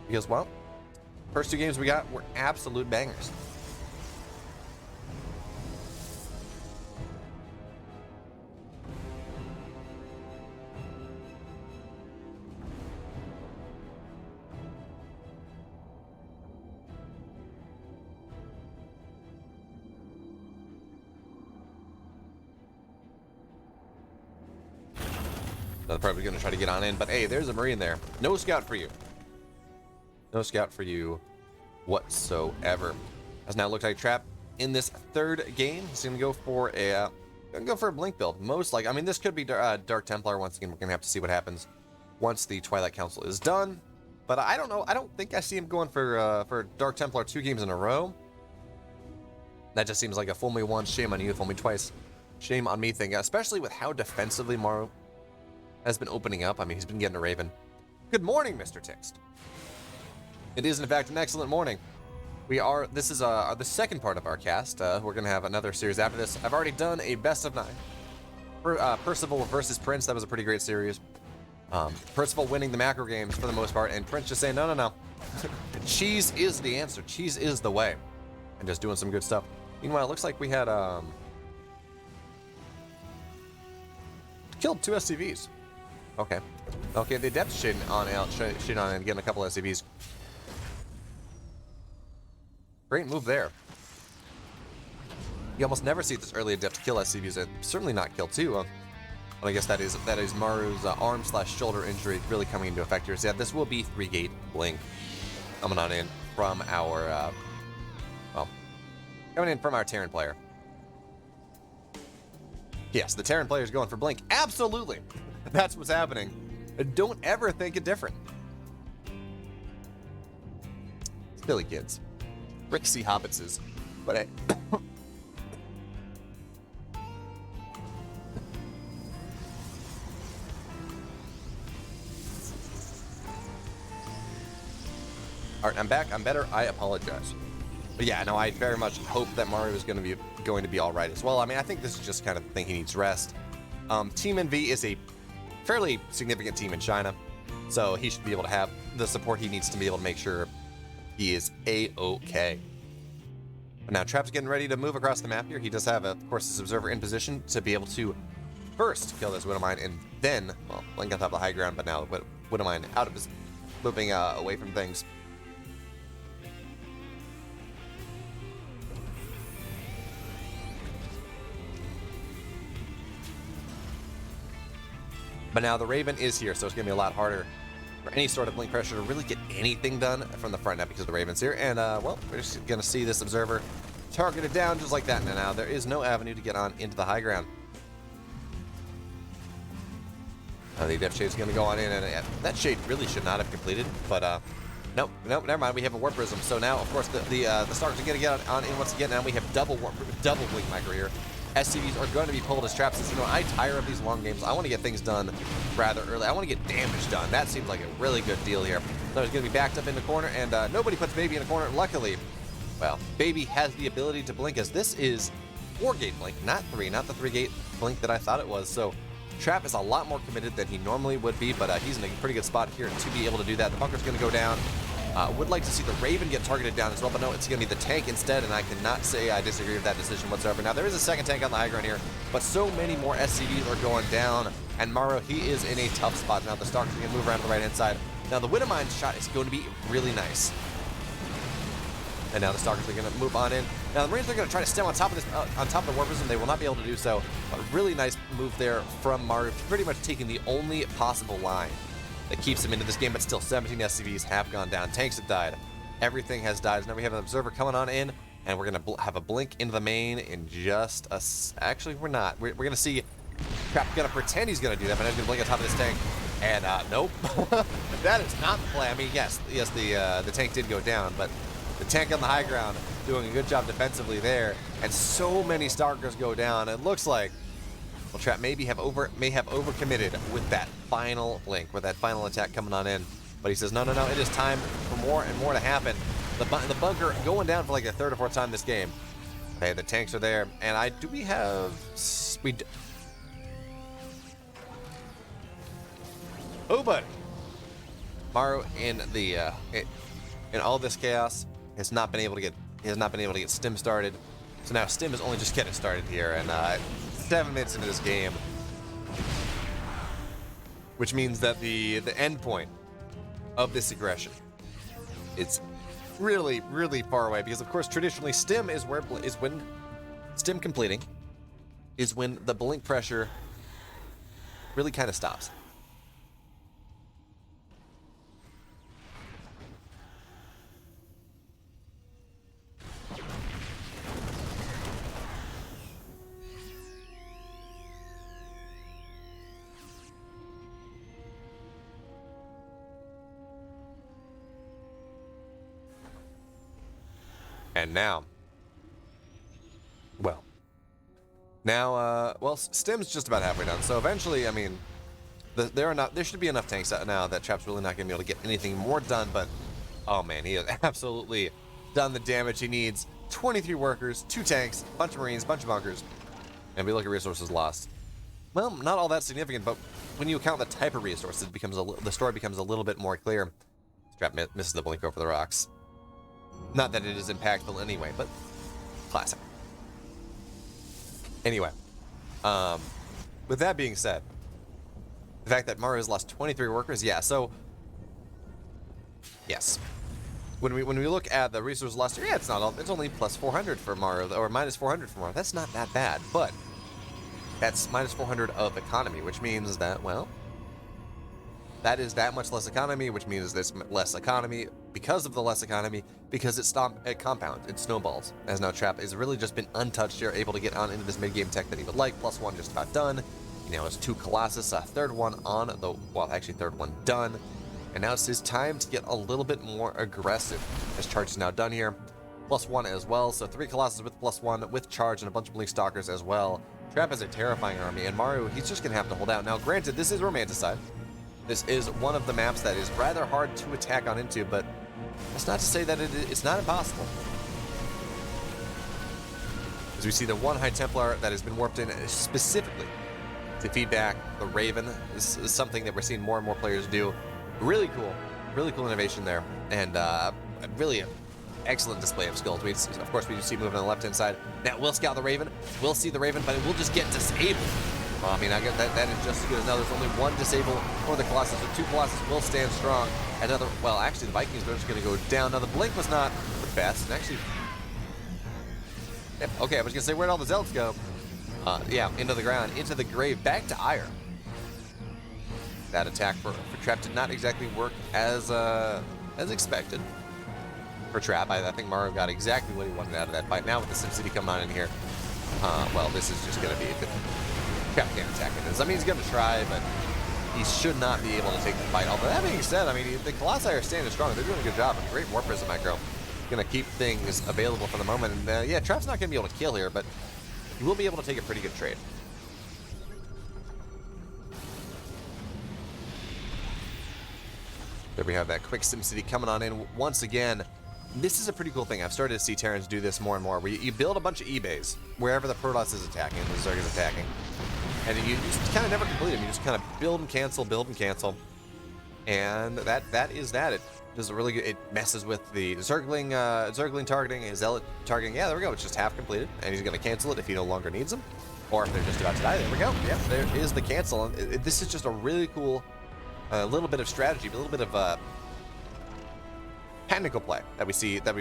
Speaker 1: Because, well, first 2 games we got were absolute bangers. They're probably going to try to get on in, but hey, there's a Marine there. No scout for you. No scout for you whatsoever. As now it looks like Trap in this 3rd game. He's going to go for a Blink build. Most likely, I mean, this could be Dark Templar. Once again, we're going to have to see what happens once the Twilight Council is done. But I don't know. I don't think I see him going for Dark Templar 2 games in a row. That just seems like a fool me once, shame on you, fool me twice, shame on me thing, especially with how defensively MARU has been opening up. I mean, he's been getting a Raven. Good morning, Mr. Tixt. It is, in fact, an excellent morning. This is the 2nd part of our cast. We're going to have another series after this. I've already done a best of 9. Percival versus Prince. That was a pretty great series. Percival winning the macro games for the most part, and Prince just saying, no. Cheese is the answer. Cheese is the way. And just doing some good stuff. Meanwhile, it looks like we had killed 2 SCVs. Okay, the depth shading on and getting a couple SCVs. Great move there. You almost never see this early adept kill SCVs, and certainly not kill 2. But I guess that is MARU's arm/shoulder injury really coming into effect here. So yeah, this will be 3-gate Blink coming on in from our Terran player. Yes, the Terran player is going for Blink. Absolutely. That's what's happening. Don't ever think it different. Silly kids. Brixie hobbitses. But hey. Alright, I'm back. I'm better. I apologize. But yeah, no, I very much hope that MARU is going to be alright as well. I mean, I think this is just kind of the thing he needs rest. Team NV is a fairly significant team in China, so he should be able to have the support he needs to be able to make sure he is A-okay. But now Trap's getting ready to move across the map here. He does have, of course, his observer in position to be able to first kill this Widowmine and then, well, Blink on top of the high ground, but now Widowmine out of his, moving away from things. But now the Raven is here, so it's going to be a lot harder for any sort of Blink pressure to really get anything done from the front now because the Raven's here. And, well, we're just going to see this Observer targeted down just like that. And now there is no avenue to get on into the high ground. The Depth Shade's going to go on in, and that Shade really should not have completed. But, nope, never mind. We have a Warp Prism. So now, of course, the Starks are going to get on in once again. Now we have double Blink Micro here. SCVs are going to be pulled as traps. Since, I tire of these long games. I want to get things done rather early. I want to get damage done. That seems like a really good deal here. So he's going to be backed up in the corner, and nobody puts Baby in the corner. Luckily, well, Baby has the ability to blink, as this is 4-gate Blink, not 3, not the 3-gate Blink that I thought it was. So Trap is a lot more committed than he normally would be, but he's in a pretty good spot here to be able to do that. The bunker's going to go down. Would like to see the Raven get targeted down as well, but no, it's going to be the tank instead, and I cannot say I disagree with that decision whatsoever. Now, there is a second tank on the high ground here, but so many more SCVs are going down, and MARU, he is in a tough spot. Now, the Starks are going to move around to the right-hand side. Now, the Widowmine shot is going to be really nice. And now the Stalkers are going to move on in. Now, the Marines are going to try to stem on top of this, on top of the Warp Prism. They will not be able to do so. A really nice move there from MARU, pretty much taking the only possible line that keeps him into this game, but still 17 SCVs have gone down. Tanks have died. Everything has died. So now we have an observer coming on in, and we're gonna have a blink into the main in just a. Actually, we're not. We're gonna see. Trap gonna pretend he's gonna do that, but he's gonna blink on top of this tank. And nope, that is not the play. I mean, yes, the tank did go down, but the tank on the high ground doing a good job defensively there. And so many Stalkers go down. It looks like well, Trap may have overcommitted with that final blink, with that final attack coming on in. But he says, no, it is time for more and more to happen. The bunker going down for like the third or fourth time this game. Okay, the tanks are there, and oh, buddy. MARU in all this chaos has not been able to get Stim started. So now Stim is only just getting started here, and 7 minutes into this game, which means that the end point of this aggression, it's really, really far away, because of course traditionally Stim is when Stim completing is when the blink pressure really kind of stops. And now, Stim's just about halfway done. So eventually, I mean, there should be enough tanks out now that Trap's really not going to be able to get anything more done. But oh man, he has absolutely done the damage he needs. 23 workers, 2 tanks, bunch of Marines, bunch of bunkers, and we look at resources lost. Well, not all that significant, but when you account the type of resources, the story becomes a little bit more clear. Trap misses the blink over the rocks. Not that it is impactful anyway, but classic. Anyway, with that being said, the fact that MARU has lost 23 workers, yeah, so yes. When we look at the resources lost here, yeah, it's only plus 400 for MARU, or minus 400 for MARU. That's not that bad, but that's minus 400 of economy, which means that, well, that is that much less economy, which means there's less economy because of the less economy, because it compounds, it snowballs. As now Trap has really just been untouched here, able to get on into this mid-game tech that he would like. +1 just about done. He now has 2 Colossus, a third one on the, well, actually third one done. And now it's his time to get a little bit more aggressive. His charge is now done here. +1 as well, so 3 Colossus with +1, with charge, and a bunch of Blink Stalkers as well. Trap has a terrifying army, and MARU, he's just going to have to hold out. Now, granted, this is Romanticide. This is one of the maps that is rather hard to attack on into, but that's not to say that it's not impossible. As we see the one High Templar that has been warped in specifically to feed back the Raven is something that we're seeing more and more players do. Really cool innovation there, and really an excellent display of skills. Of course, we do see moving on the left-hand side. Now we'll scout the Raven, we'll see the Raven, but it will just get disabled. Well, I mean, I get that is just as good as now. There's only 1 disable for the Colossus, so 2 Colossus will stand strong. Another, well, actually, the Vikings are just going to go down. Now, the blink was not the best, and actually, yep, okay, I was going to say, where'd all the Zealots go? Yeah, into the ground, into the grave, back to Ire. That attack for Trap did not exactly work as expected for Trap. I think MARU got exactly what he wanted out of that fight. Now with the SimCity coming on in here, well, this is just going to be Trap can't attack it. I mean, he's going to try, but he should not be able to take the fight. Although that being said, I mean, the Colossi are standing strong. They're doing a good job. A great War Prism micro. Going to keep things available for the moment. And yeah, Trap's not going to be able to kill here, but he will be able to take a pretty good trade. There we have that quick SimCity coming on in once again. This is a pretty cool thing. I've started to see Terrans do this more and more, where you build a bunch of E-bays wherever the Protoss is attacking, the Zerg is attacking, and you just kind of never complete them. You just kind of build and cancel, and that is that. It does a really good. It messes with the Zergling targeting, his Zealot targeting. Yeah, there we go. It's just half completed, and he's going to cancel it if he no longer needs them, or if they're just about to die. There we go. Yep, there is the cancel. This is just a really cool, little bit of strategy, a little bit of technical play that we've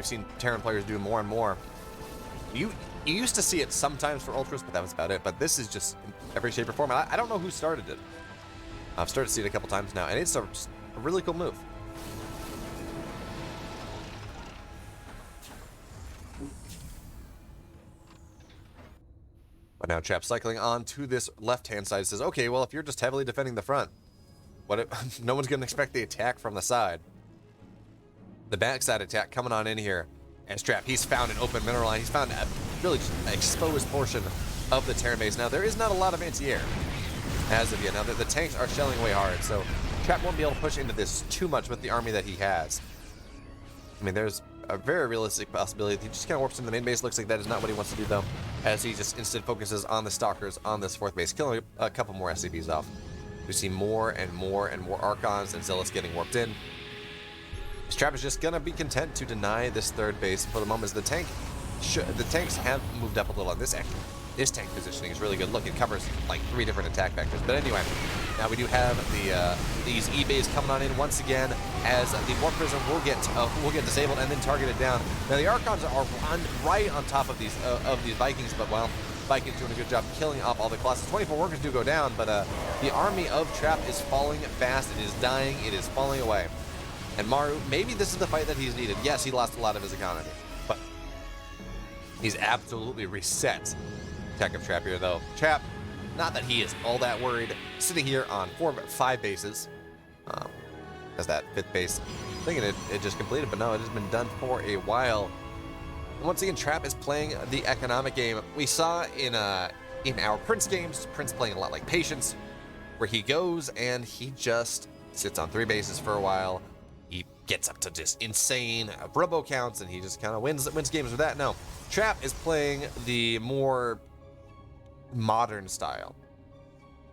Speaker 1: seen Terran players do more and more. You used to see it sometimes for Ultras, but that was about it. But this is just in every shape or form. I don't know who started it. I've started to see it a couple times now, and it's a really cool move. But now Trap cycling on to this left-hand side says, okay, well, if you're just heavily defending the front, what if, no one's going to expect the attack from the side. The backside attack coming on in here. As Trap, he's found an open mineral line. He's found a really exposed portion of the Terran base. Now, there is not a lot of anti-air as of yet. Now, the tanks are shelling away hard, so Trap won't be able to push into this too much with the army that he has. I mean, there's a very realistic possibility. He just kind of warps into the main base. Looks like that is not what he wants to do, though, as he just instead focuses on the Stalkers on this fourth base, killing a couple more SCVs off. We see more and more and more Archons and Zealots getting warped in. Trap is just gonna be content to deny this third base for the moment, as the tanks have moved up a little on this action. This tank positioning is really good. Look, it covers like 3 different attack vectors. But anyway, now we do have these E-bays coming on in once again, as the Warp Prism will get disabled and then targeted down. Now the Archons are right on top of these Vikings, but well, Vikings doing a good job killing off all the Colossus. 24 workers do go down, but the army of Trap is falling fast. It is dying. It is falling away. And MARU, maybe this is the fight that he's needed. Yes, he lost a lot of his economy, but he's absolutely reset tech of Trap here, though. Trap, not that he is all that worried, sitting here on 5 bases, as that 5th base, thinking it just completed, but no, it has been done for a while. And once again, Trap is playing the economic game. We saw in our Prince games, Prince playing a lot like Patience, where he goes and he just sits on 3 bases for a while. He gets up to just insane robo counts, and he just kind of wins games with that. No, Trap is playing the more modern style,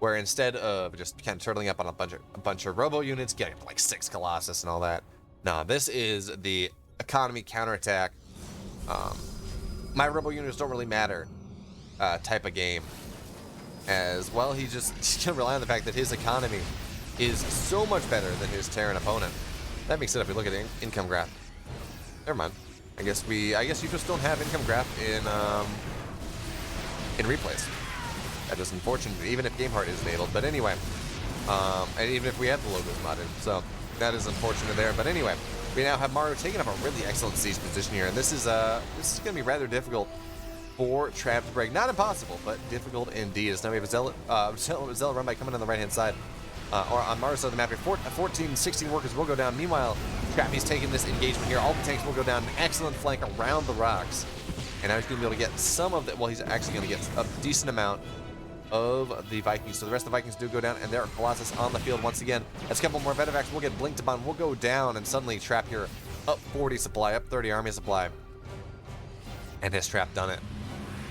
Speaker 1: where instead of just kind of turtling up on a bunch of robo units, getting up to like 6 Colossus and all that. No, this is the economy counterattack. My robo units don't really matter type of game. As well, he's gonna rely on the fact that his economy is so much better than his Terran opponent. That makes it up. If we look at the income graph. Never mind. I guess you just don't have income graph in replays. That is unfortunate, even if Game Heart is enabled. But anyway, and even if we have the logos modded, so that is unfortunate there. But anyway, we now have MARU taking up a really excellent siege position here, and this is going to be rather difficult for Trap to break. Not impossible, but difficult indeed. As now we have a Zealot run by coming on the right hand side. Or on MARU's side of the map here, 14, 16 workers will go down. Meanwhile, Trap, he's taking this engagement here. All the tanks will go down. An excellent flank around the rocks. And now he's going to be able to get some of the, well, he's actually going to get a decent amount of the Vikings. So the rest of the Vikings do go down, and there are Colossus on the field once again. As a couple more Vetevacs will get blinked upon, will go down, and suddenly Trap here up 40 supply, up 30 army supply. And has Trap done it?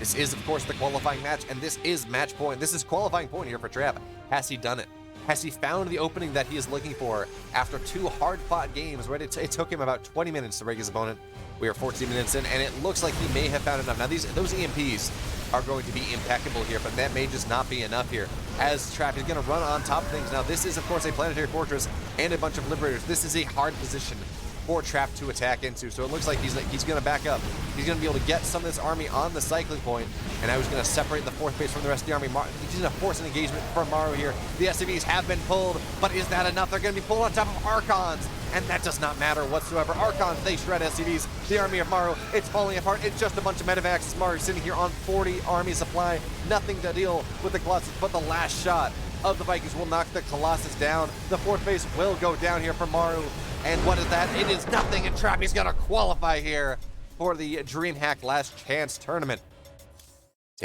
Speaker 1: This is, of course, the qualifying match, and this is match point. This is qualifying point here for Trap. Has he done it? Has he found the opening that he is looking for after 2 hard-fought games, where it took him about 20 minutes to break his opponent? We are 14 minutes in, and it looks like he may have found enough. Now, those EMPs are going to be impeccable here, but that may just not be enough here, as Trap is going to run on top of things. Now, this is, of course, a planetary fortress and a bunch of liberators. This is a hard position for Trap to attack into, so it looks like he's going to back up. He's going to be able to get some of this army on the cycling point, and now he's going to separate the 4th base from the rest of the army. He's going to force an engagement from MARU here. The SCVs have been pulled, but is that enough? They're going to be pulled on top of Archons, and that does not matter whatsoever. Archons, they shred SCVs. The army of MARU, it's falling apart. It's just a bunch of medevacs. MARU sitting here on 40 army supply. Nothing to deal with the Colossus, but the last shot of the Vikings will knock the Colossus down. The 4th base will go down here for MARU. And what is that? It is nothing, and Trap is going to qualify here for the DreamHack Last Chance tournament.